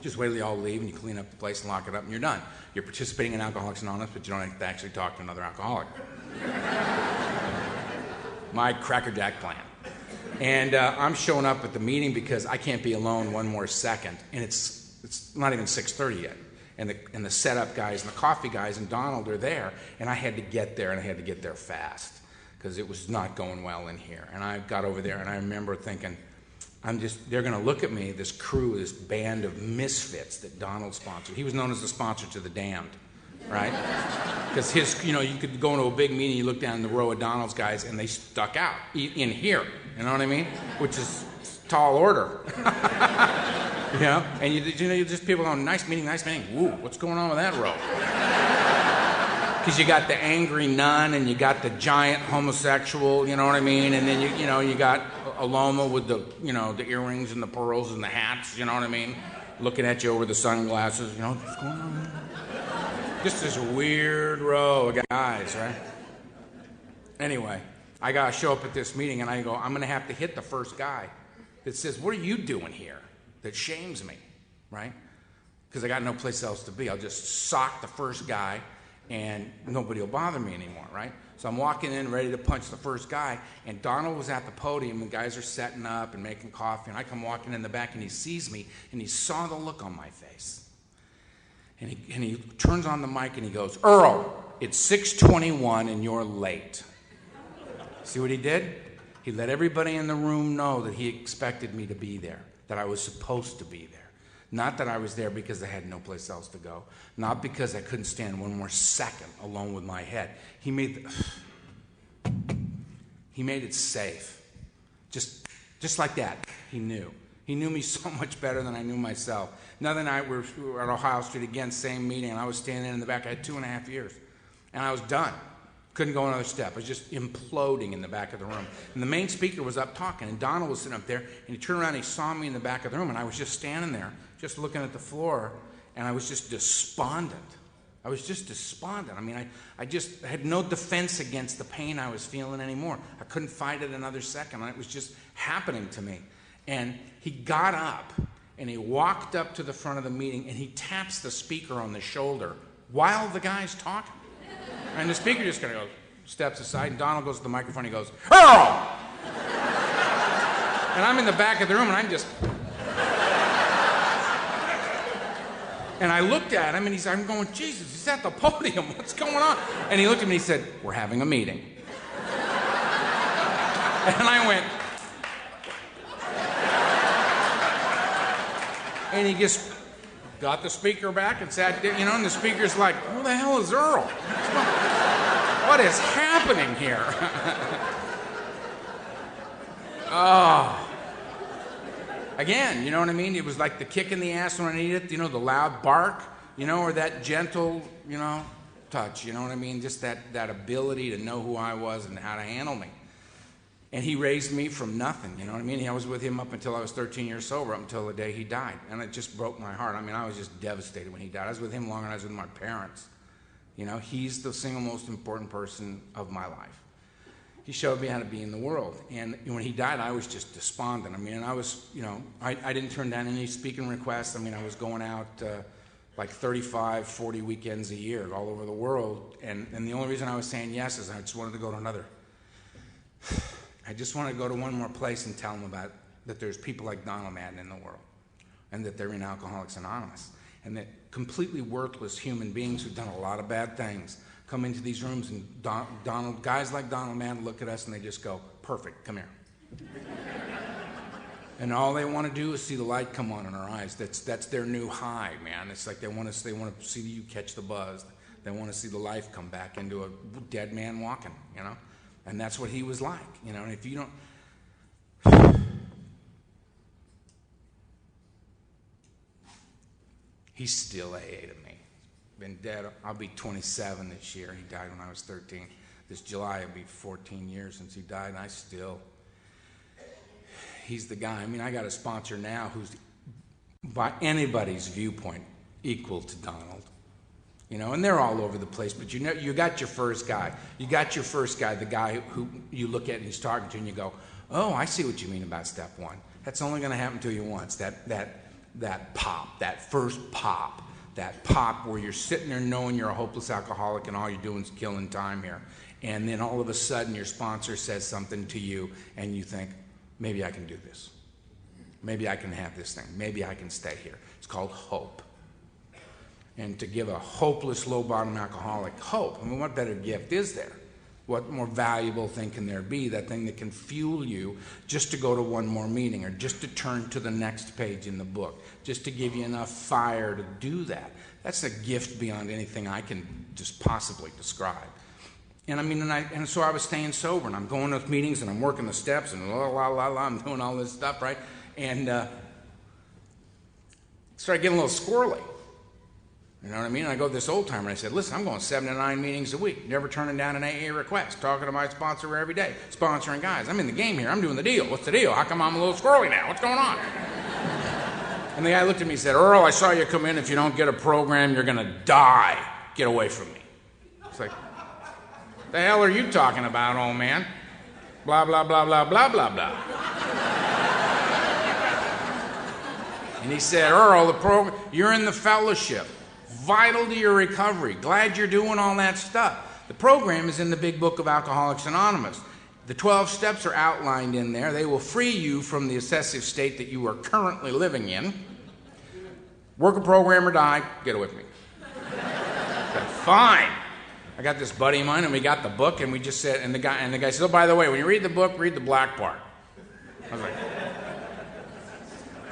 Just wait till you all leave, and you clean up the place and lock it up, and you're done. You're participating in Alcoholics Anonymous, but you don't have to actually talk to another alcoholic. My crackerjack plan. And I'm showing up at the meeting because I can't be alone one more second. And it's not even 6:30 yet. And the setup guys and the coffee guys and Donald are there. And I had to get there, and I had to get there fast because it was not going well in here. And I got over there, and I remember thinking, they're going to look at me, this crew, this band of misfits that Donald sponsored. He was known as the sponsor to the damned, right? Because you could go into a big meeting, you look down the row of Donald's guys, and they stuck out in here, you know what I mean? Which is tall order. And you just people going, nice meeting. Woo, what's going on with that row? Because you got the angry nun, and you got the giant homosexual, you know what I mean? And then you got Aloma with the the earrings and the pearls and the hats, you know what I mean? Looking at you over the sunglasses, what's going on? Just this weird row of guys, right? Anyway, I got to show up at this meeting, and I go, I'm going to have to hit the first guy that says, what are you doing here? That shames me, right? Because I got no place else to be. I'll just sock the first guy, and nobody will bother me anymore, right? So I'm walking in ready to punch the first guy, and Donald was at the podium, and guys are setting up and making coffee, and I come walking in the back, and he sees me, and he saw the look on my face. And he turns on the mic, and he goes, Earl, it's 6:21, and you're late. See what he did? He let everybody in the room know that he expected me to be there, that I was supposed to be there. Not that I was there because I had no place else to go. Not because I couldn't stand one more second alone with my head. He made it safe. Just like that, he knew. He knew me so much better than I knew myself. Another night, we were at Ohio Street again, same meeting, and I was standing in the back. I had 2.5 years, and I was done. Couldn't go another step. I was just imploding in the back of the room. And the main speaker was up talking, and Donald was sitting up there, and he turned around and he saw me in the back of the room, and I was just standing there, just looking at the floor, and I was just despondent. I was just despondent. I mean, I just had no defense against the pain I was feeling anymore. I couldn't fight it another second. It was just happening to me. And he got up, and he walked up to the front of the meeting, and he taps the speaker on the shoulder while the guy's talking. And the speaker just kind of goes, steps aside, and Donald goes to the microphone, and he goes, Earl! And I'm in the back of the room, and I'm just... And I looked at him, and I'm going, Jesus, he's at the podium. What's going on? And he looked at me and he said, we're having a meeting. And I went... And he just got the speaker back and sat there, and the speaker's like, who the hell is Earl? What is happening here? Oh. Again, you know what I mean? It was like the kick in the ass when I needed it, the loud bark, or that gentle, touch, you know what I mean? Just that ability to know who I was and how to handle me. And he raised me from nothing, you know what I mean? I was with him up until I was 13 years sober, up until the day he died. And it just broke my heart. I mean, I was just devastated when he died. I was with him longer than I was with my parents. He's the single most important person of my life. He showed me how to be in the world. And when he died, I was just despondent. I mean, I was, I didn't turn down any speaking requests. I mean, I was going out like 35, 40 weekends a year all over the world. And the only reason I was saying yes is I just wanted to go to another. I just wanted to go to one more place and tell them about that there's people like Donald Madden in the world, and that they're in Alcoholics Anonymous, and that completely worthless human beings who've done a lot of bad things come into these rooms, and guys like Donald Madden look at us and they just go, perfect, come here. And all they want to do is see the light come on in our eyes. That's their new high, man. It's like they want to see you catch the buzz. They want to see the life come back into a dead man walking, And that's what he was like, and if you don't... He's still AA to me. Been dead, I'll be 27 this year. He died when I was 13. This July will be 14 years since he died, and he's the guy. I mean, I got a sponsor now who's, by anybody's viewpoint, equal to Donald. And they're all over the place, but you got your first guy. You got your first guy, the guy who you look at and he's talking to, and you go, oh, I see what you mean about step one. That's only going to happen to you once. That pop, that first pop, that pop where you're sitting there knowing you're a hopeless alcoholic and all you're doing is killing time here. And then all of a sudden your sponsor says something to you and you think, maybe I can do this. Maybe I can have this thing. Maybe I can stay here. It's called hope. And to give a hopeless, low-bottom alcoholic hope, I mean, what better gift is there? What more valuable thing can there be? That thing that can fuel you just to go to one more meeting, or just to turn to the next page in the book, just to give you enough fire to do that. That's a gift beyond anything I can just possibly describe. And I mean, and so I was staying sober, and I'm going to meetings, and I'm working the steps, and I'm doing all this stuff, right? And started getting a little squirrely. You know what I mean? And I go to this old timer and I said, listen, I'm going 7 to 9 meetings a week, never turning down an AA request, talking to my sponsor every day, sponsoring guys. I'm in the game here. I'm doing the deal. What's the deal? How come I'm a little squirrely now? What's going on? And the guy looked at me and said, Earl, I saw you come in. If you don't get a program, you're going to die. Get away from me. It's like, the hell are you talking about, old man? Blah, blah, blah, blah, blah, blah, blah. And he said, Earl, the program, you're in the fellowship. Vital to your recovery. Glad you're doing all that stuff. The program is in the big book of Alcoholics Anonymous. The 12 steps are outlined in there. They will free you from the obsessive state that you are currently living in. Work a program or die. Get away from me. Said, fine. I got this buddy of mine, and we got the book, and we just said, and the guy said, oh, by the way, when you read the book, read the black part. I was like,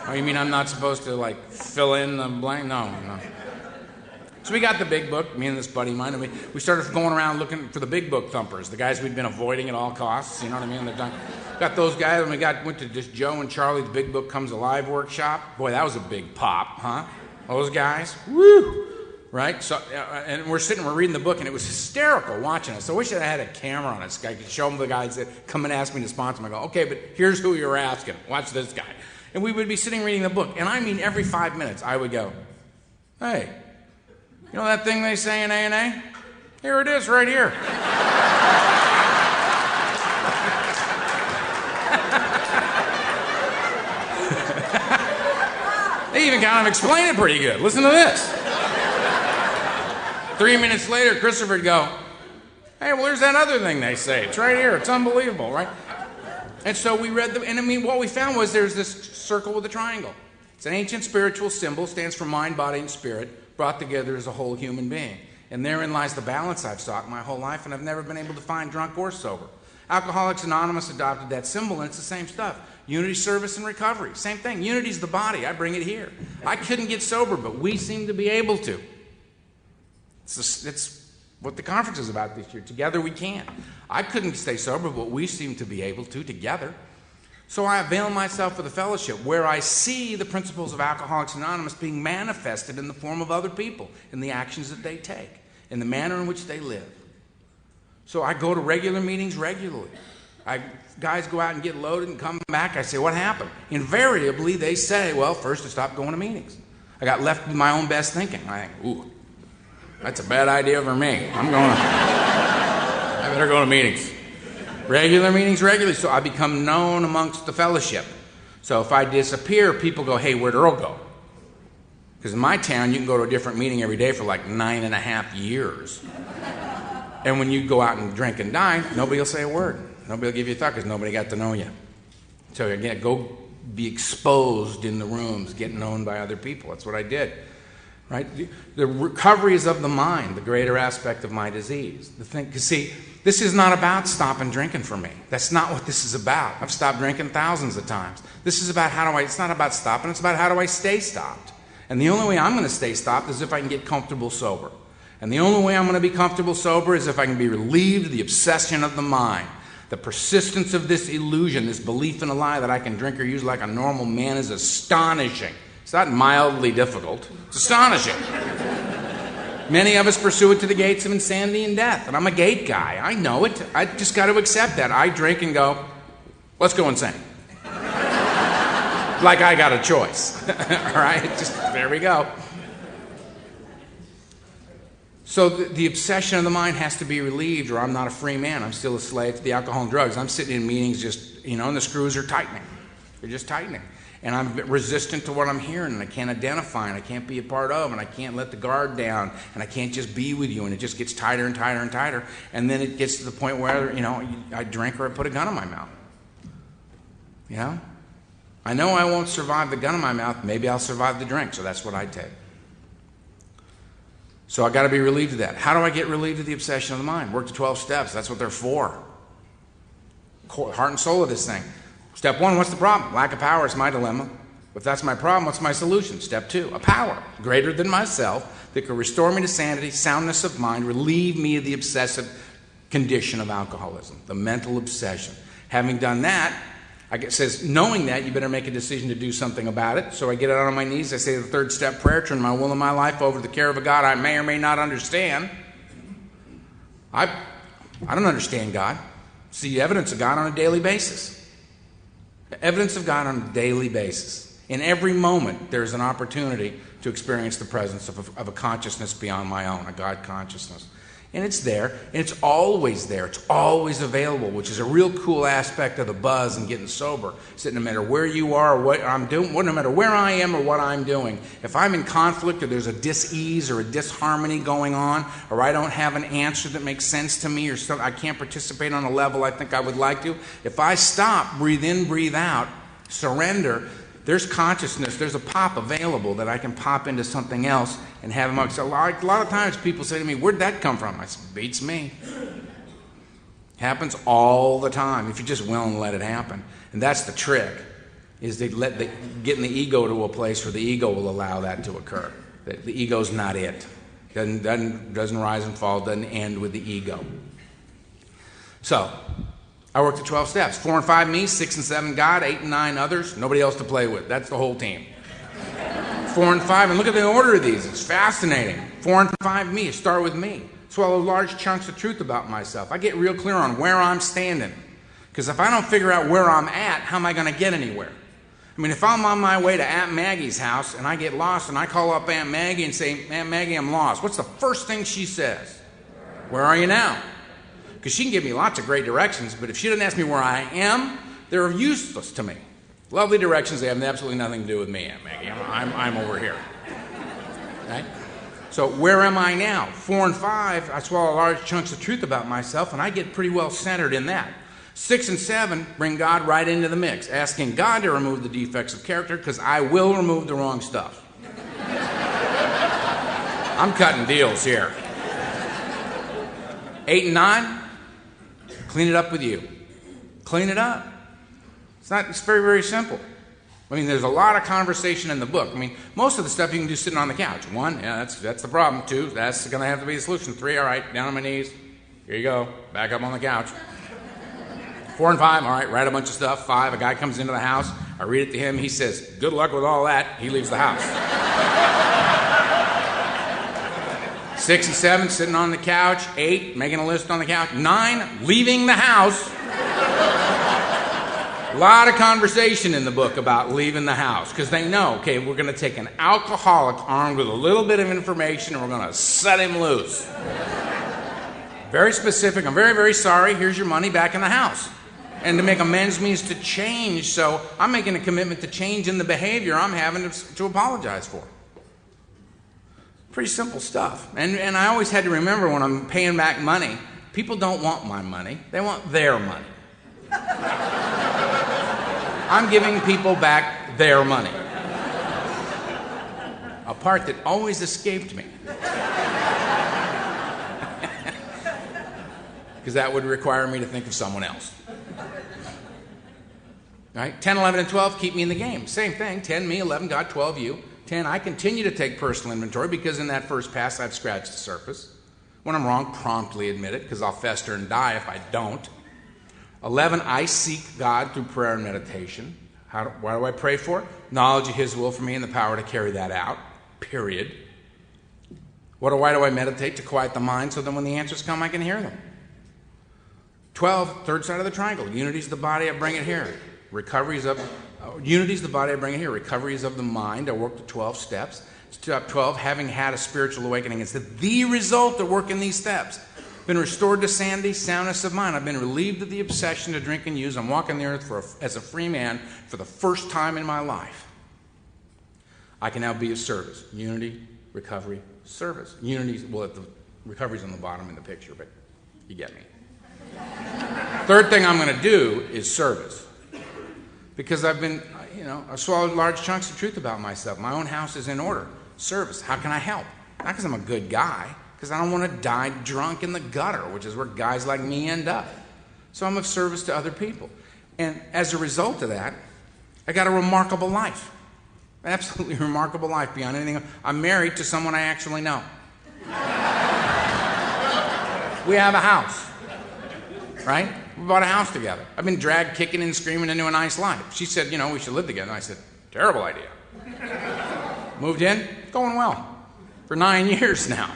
oh, you mean I'm not supposed to, like, fill in the blank? No. So we got the big book, me and this buddy of mine, and we started going around looking for the big book thumpers, the guys we'd been avoiding at all costs, you know what I mean? Got those guys, and we went to this Joe and Charlie's Big Book Comes Alive workshop. Boy, that was a big pop, huh? Those guys, woo! Right? So, and we're reading the book, and it was hysterical watching us. So I wish I had a camera on us. I could show them the guys that come and ask me to sponsor them. I go, okay, but here's who you're asking. Watch this guy. And we would be sitting reading the book, and I mean every 5 minutes I would go, hey, You know that thing they say in A&A? Here it is right here. They even kind of explain it pretty good. Listen to this. 3 minutes later, Christopher would go, hey, well, there's that other thing they say. It's right here. It's unbelievable, right? And so we read and I mean, what we found was there's this circle with a triangle. It's an ancient spiritual symbol, stands for mind, body, and spirit, brought together as a whole human being. And therein lies the balance I've sought my whole life, and I've never been able to find drunk or sober. Alcoholics Anonymous adopted that symbol, and it's the same stuff. Unity, service, and recovery. Same thing. Unity's the body. I bring it here. I couldn't get sober, but we seem to be able to. It's what the conference is about this year. Together we can. I couldn't stay sober, but we seem to be able to together. So I avail myself of the fellowship where I see the principles of Alcoholics Anonymous being manifested in the form of other people, in the actions that they take, in the manner in which they live. So I go to regular meetings regularly. Guys go out and get loaded and come back. I say, what happened? Invariably, they say, well, first I stopped going to meetings. I got left with my own best thinking. I think, ooh, that's a bad idea for me. I better go to meetings. Regular meetings regularly. So I become known amongst the fellowship. So if I disappear, people go, hey, where'd Earl go? Because in my town, you can go to a different meeting every day for like 9.5 years. And when you go out and drink and dine, nobody will say a word. Nobody will give you a thought because nobody got to know you. So again, go be exposed in the rooms, get known by other people. That's what I did. Right? The recovery is of the mind, the greater aspect of my disease. The thing, because see, this is not about stopping drinking for me. That's not what this is about. I've stopped drinking thousands of times. This is about it's not about stopping, it's about how do I stay stopped. And the only way I'm going to stay stopped is if I can get comfortable sober. And the only way I'm going to be comfortable sober is if I can be relieved of the obsession of the mind. The persistence of this illusion, this belief in a lie that I can drink or use like a normal man is astonishing. It's not mildly difficult. It's astonishing. Many of us pursue it to the gates of insanity and death. And I'm a gate guy. I know it. I just got to accept that. I drink and go, let's go insane. Like I got a choice. All right? Just, there we go. So the obsession of the mind has to be relieved, or I'm not a free man. I'm still a slave to the alcohol and drugs. I'm sitting in meetings just, and the screws are tightening. They're just tightening. And I'm resistant to what I'm hearing, and I can't identify, and I can't be a part of, and I can't let the guard down, and I can't just be with you, and it just gets tighter and tighter and tighter. And then it gets to the point where, I drink or I put a gun in my mouth. I know I won't survive the gun in my mouth. Maybe I'll survive the drink, so that's what I take. So I got to be relieved of that. How do I get relieved of the obsession of the mind? Work the 12 steps. That's what they're for. Heart and soul of this thing. Step 1, what's the problem? Lack of power is my dilemma. If that's my problem, what's my solution? Step 2, a power greater than myself that could restore me to sanity, soundness of mind, relieve me of the obsessive condition of alcoholism, the mental obsession. Having done that, it says, knowing that, you better make a decision to do something about it. So I get out on my knees, I say the 3rd step prayer, turn my will and my life over to the care of a God I may or may not understand. I don't understand God. See evidence of God on a daily basis. Evidence of God on a daily basis. In every moment, there's an opportunity to experience the presence of a consciousness beyond my own, a God consciousness. And it's there, and it's always there. It's always available, which is a real cool aspect of the buzz and getting sober. So no matter where you are or what I'm doing, no matter where I am or what I'm doing, if I'm in conflict or there's a dis-ease or a disharmony going on, or I don't have an answer that makes sense to me, or I can't participate on a level I think I would like to, if I stop, breathe in, breathe out, surrender, there's consciousness, there's a pop available that I can pop into something else and have amongst. A lot of times people say to me, where'd that come from? I say, beats me. Happens all the time if you're just willing to let it happen. And that's the trick, is they getting the ego to a place where the ego will allow that to occur. The ego's not it. Doesn't rise and fall, doesn't end with the ego. So, I work the 12 steps. 4 and 5 me, 6 and 7 God, 8 and 9 others, nobody else to play with. That's the whole team. 4 and 5, and look at the order of these. It's fascinating. 4 and 5 me, start with me. Swallow large chunks of truth about myself. I get real clear on where I'm standing. Because if I don't figure out where I'm at, how am I going to get anywhere? I mean, if I'm on my way to Aunt Maggie's house and I get lost and I call up Aunt Maggie and say, Aunt Maggie, I'm lost, what's the first thing she says? Where are you now? Because she can give me lots of great directions, but if she doesn't ask me where I am, they're useless to me. Lovely directions, they have absolutely nothing to do with me, Aunt Maggie. I'm over here. Right? So where am I now? 4 and 5, I swallow large chunks of truth about myself, and I get pretty well centered in that. 6 and 7 bring God right into the mix, asking God to remove the defects of character, because I will remove the wrong stuff. I'm cutting deals here. 8 and 9, clean it up with you. Clean it up. It's very, very simple. I mean, there's a lot of conversation in the book. I mean, most of the stuff you can do sitting on the couch. 1, yeah, that's the problem. 2, that's going to have to be the solution. 3, all right, down on my knees. Here you go. Back up on the couch. 4 and 5, all right, write a bunch of stuff. 5, a guy comes into the house. I read it to him. He says, good luck with all that. He leaves the house. 6 and 7, sitting on the couch. 8, making a list on the couch. 9, leaving the house. A lot of conversation in the book about leaving the house, because they know, okay, we're going to take an alcoholic armed with a little bit of information and we're going to set him loose. Very specific. I'm very, very sorry. Here's your money back in the house. And to make amends means to change, so I'm making a commitment to change in the behavior I'm having to apologize for. Pretty simple stuff. And I always had to remember when I'm paying back money, people don't want my money. They want their money. I'm giving people back their money. A part that always escaped me. Because that would require me to think of someone else. Right? 10, 11, and 12 keep me in the game. Same thing. 10, me, 11, God, 12, you. 10, I continue to take personal inventory because in that first pass I've scratched the surface. When I'm wrong, promptly admit it because I'll fester and die if I don't. 11, I seek God through prayer and meditation. Why do I pray for it? Knowledge of His will for me and the power to carry that out. Period. Why do I meditate? To quiet the mind so that when the answers come I can hear them. 12, third side of the triangle. Unity's the body, I bring it here. Unity's the body, I bring it here. Recovery is of the mind, I work the 12 steps. Step 12, having had a spiritual awakening. It's the result of working these steps. Been restored to sanity, soundness of mind. I've been relieved of the obsession to drink and use. I'm walking the earth as a free man for the first time in my life. I can now be of service. Unity, recovery, service. Recovery's on the bottom in the picture, but you get me. Third thing I'm going to do is service. Because I've swallowed large chunks of truth about myself. My own house is in order. Service. How can I help? Not because I'm a good guy. Because I don't want to die drunk in the gutter, which is where guys like me end up. So I'm of service to other people. And as a result of that, I got a remarkable life. Absolutely remarkable life beyond anything else. I'm married to someone I actually know. We have a house. Right? We bought a house together. I've been dragged kicking and screaming into a nice life. She said, we should live together. And I said, terrible idea. Moved in, it's going well. For 9 years now.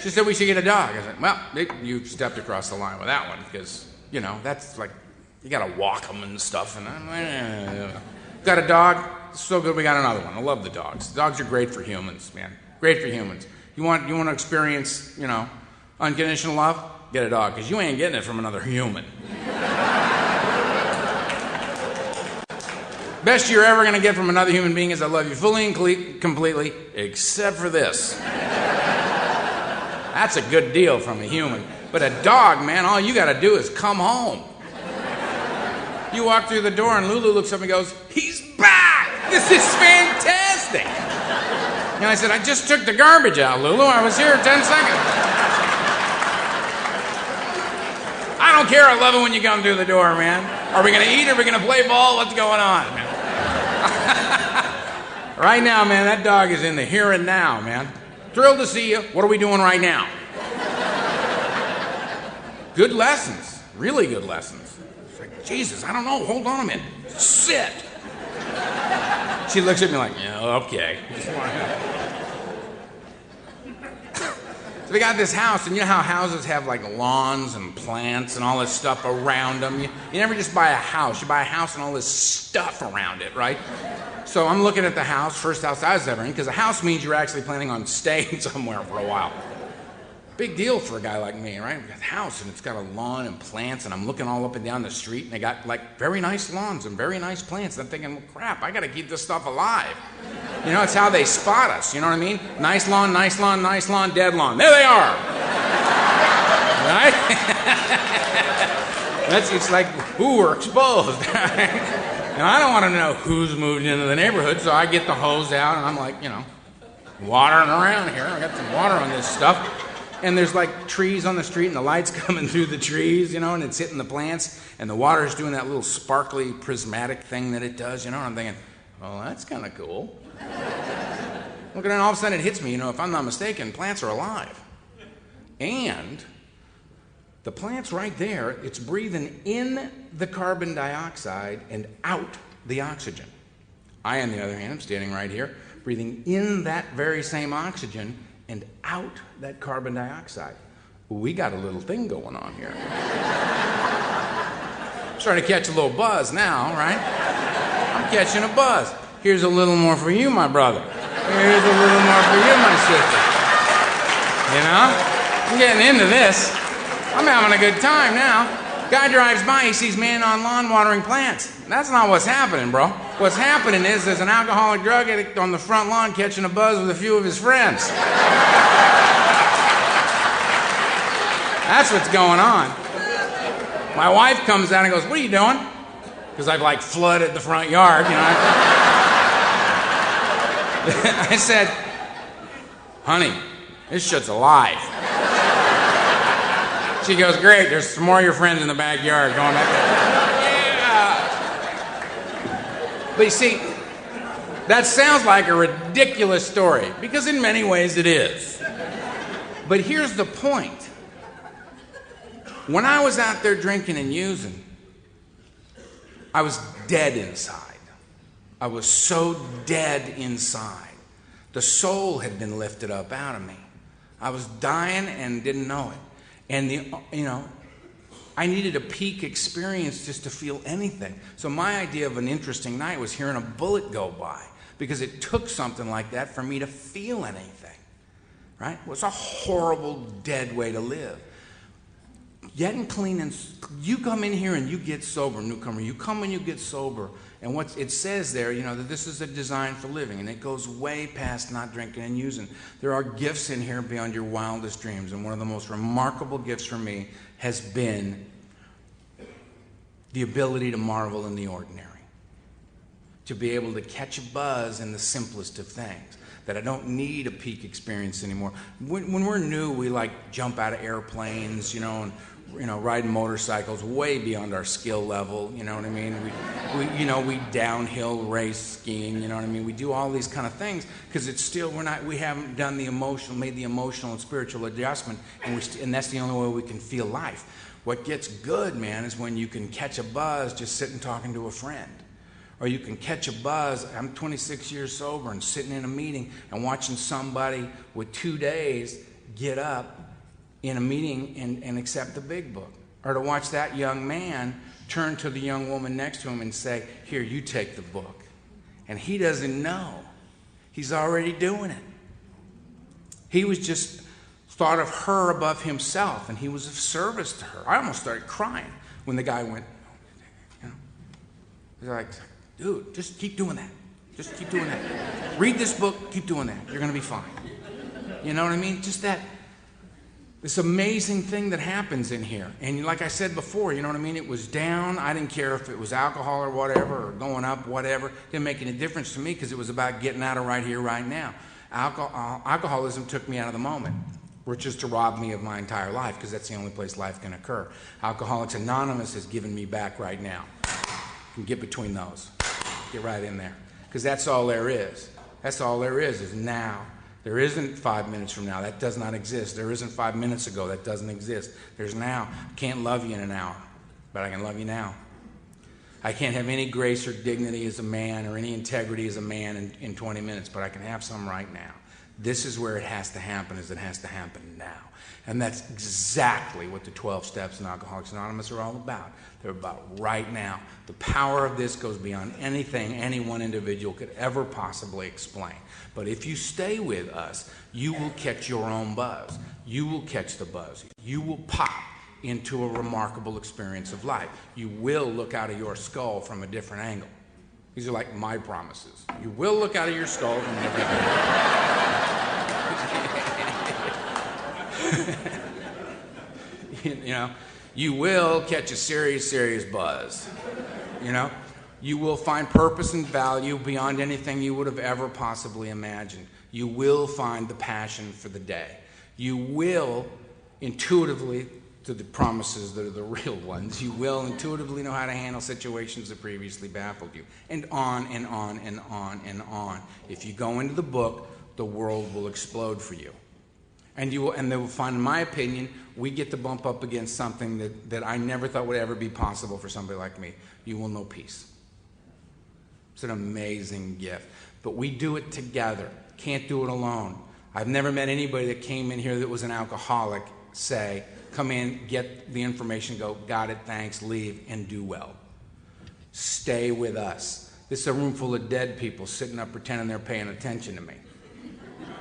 She said we should get a dog. I said, well, you stepped across the line with that one because, that's like, you got to walk them and stuff. And got a dog, it's so good we got another one. I love the dogs. Dogs are great for humans, man. Great for humans. You want to experience, unconditional love? Get a dog, because you ain't getting it from another human. Best you're ever going to get from another human being is I love you fully and completely, except for this. That's a good deal from a human. But a dog, man, all you got to do is come home. You walk through the door and Lulu looks up and goes, he's back! This is fantastic! And I said, I just took the garbage out, Lulu. I was here 10 seconds. I don't care. I love it when you come through the door, man. Are we going to eat? Are we going to play ball? What's going on, man? Right now, man, that dog is in the here and now, man. Thrilled to see you. What are we doing right now? Good lessons. Really good lessons. It's like, Jesus, I don't know. Hold on a minute. Sit. She looks at me like, yeah, okay. So we got this house, and you know how houses have like lawns and plants and all this stuff around them? You never just buy a house. You buy a house and all this stuff around it, right? So I'm looking at the house, first house I was ever in, because a house means you're actually planning on staying somewhere for a while. Big deal for a guy like me, right? We got a house, and it's got a lawn and plants, and I'm looking all up and down the street, and they got like very nice lawns and very nice plants. And I'm thinking, well, crap, I got to keep this stuff alive. You know, it's how they spot us, you know what I mean? Nice lawn, nice lawn, nice lawn, dead lawn. There they are. Right? It's like, ooh, we're exposed. And I don't want to know who's moved into the neighborhood, so I get the hose out, and I'm like, you know, watering around here. I got some water on this stuff. And there's like trees on the street, and the light's coming through the trees, you know, and it's hitting the plants, and the water's doing that little sparkly prismatic thing that it does, you know, and I'm thinking, well, that's kind of cool. Look, and then all of a sudden it hits me, you know, if I'm not mistaken, plants are alive. And the plant's right there, it's breathing in the carbon dioxide and out the oxygen. I, on the other hand, am standing right here, breathing in that very same oxygen and out that carbon dioxide. We got a little thing going on here. I'm starting to catch a little buzz now, right? I'm catching a buzz. Here's a little more for you, my brother. Here's a little more for you, my sister. You know? I'm getting into this. I'm having a good time now. Guy drives by, he sees man on lawn watering plants. That's not what's happening, bro. What's happening is there's an alcoholic drug addict on the front lawn catching a buzz with a few of his friends. That's what's going on. My wife comes out and goes, what are you doing? Because I've like flooded the front yard, you know. I said, honey, this shit's alive. She goes, great, there's some more of your friends in the backyard going back there. Yeah. But you see, that sounds like a ridiculous story, because in many ways it is. But here's the point. When I was out there drinking and using, I was dead inside. I was so dead inside. The soul had been lifted up out of me. I was dying and didn't know it. And I needed a peak experience just to feel anything. So my idea of an interesting night was hearing a bullet go by, because it took something like that for me to feel anything. Right? It was a horrible, dead way to live. Getting clean, and you come in here and you get sober, newcomer. You come and you get sober, and what it says there, you know, that this is a design for living, and it goes way past not drinking and using. There are gifts in here beyond your wildest dreams, and one of the most remarkable gifts for me has been the ability to marvel in the ordinary, to be able to catch a buzz in the simplest of things. That I don't need a peak experience anymore. When we're new, we like jump out of airplanes, you know, and riding motorcycles way beyond our skill level. You know what I mean? We downhill race skiing. You know what I mean? We do all these kind of things because it's still we haven't done made the emotional and spiritual adjustment, and that's the only way we can feel life. What gets good, man, is when you can catch a buzz just sitting talking to a friend. Or you can catch a buzz. I'm 26 years sober and sitting in a meeting and watching somebody with 2 days get up in a meeting and accept the big book. Or to watch that young man turn to the young woman next to him and say, here, you take the book. And he doesn't know. He's already doing it. He was just thought of her above himself, and he was of service to her. I almost started crying when the guy went, you know. He's like, dude, just keep doing that. Just keep doing that. Read this book, keep doing that. You're going to be fine. You know what I mean? Just this amazing thing that happens in here. And like I said before, you know what I mean? It was down. I didn't care if it was alcohol or whatever, or going up, whatever. Didn't make any difference to me because it was about getting out of right here, right now. Alcoholism took me out of the moment, which is to rob me of my entire life, because that's the only place life can occur. Alcoholics Anonymous has given me back right now. You can get between those. Get right in there. Because that's all there is. That's all there is now. There isn't 5 minutes from now. That does not exist. There isn't 5 minutes ago. That doesn't exist. There's now. I can't love you in an hour, but I can love you now. I can't have any grace or dignity as a man or any integrity as a man in 20 minutes, but I can have some right now. This is where it has to happen, is it has to happen now. And that's exactly what the 12 Steps in Alcoholics Anonymous are all about. They're about right now. The power of this goes beyond anything any one individual could ever possibly explain. But if you stay with us, you will catch your own buzz. You will catch the buzz. You will pop into a remarkable experience of life. You will look out of your skull from a different angle. These are like my promises. You will look out of your skull from a different angle. You will catch a serious, serious buzz. You will find purpose and value beyond anything you would have ever possibly imagined. You will find the passion for the day. You will intuitively, to the promises that are the real ones, you will intuitively know how to handle situations that previously baffled you. And on and on and on and on. If you go into the book, the world will explode for you. And they will find, in my opinion, we get to bump up against something that I never thought would ever be possible for somebody like me. You will know peace. It's an amazing gift. But we do it together. Can't do it alone. I've never met anybody that came in here that was an alcoholic say, come in, get the information, go, got it, thanks, leave, and do well. Stay with us. This is a room full of dead people sitting up pretending they're paying attention to me.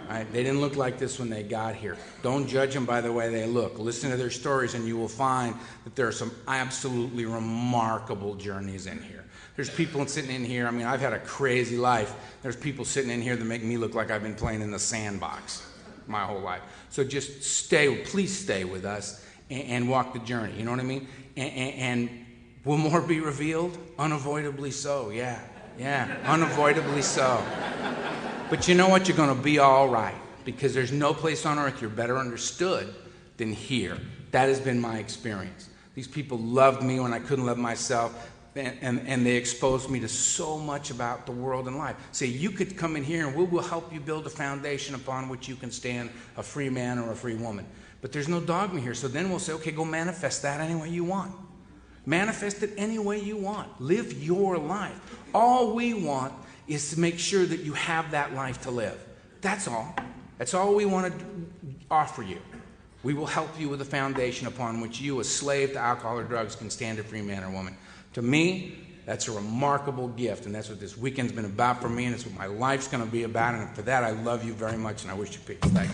Right? They didn't look like this when they got here. Don't judge them by the way they look. Listen to their stories and you will find that there are some absolutely remarkable journeys in here. There's people sitting in here, I've had a crazy life. There's people sitting in here that make me look like I've been playing in the sandbox my whole life. So just please stay with us and walk the journey, you know what I mean? And will more be revealed? Unavoidably so, yeah, unavoidably so. But you know what? You're going to be all right, because there's no place on earth you're better understood than here. That has been my experience. These people loved me when I couldn't love myself, and they exposed me to so much about the world and life. Say, you could come in here and we will help you build a foundation upon which you can stand a free man or a free woman. But there's no dogma here, so then we'll say, okay, go manifest that any way you want. Manifest it any way you want. Live your life. All we want is to make sure that you have that life to live. That's all. That's all we want to offer you. We will help you with a foundation upon which you, a slave to alcohol or drugs, can stand a free man or woman. To me, that's a remarkable gift, and that's what this weekend's been about for me, and it's what my life's going to be about, and for that, I love you very much, and I wish you peace. Thanks.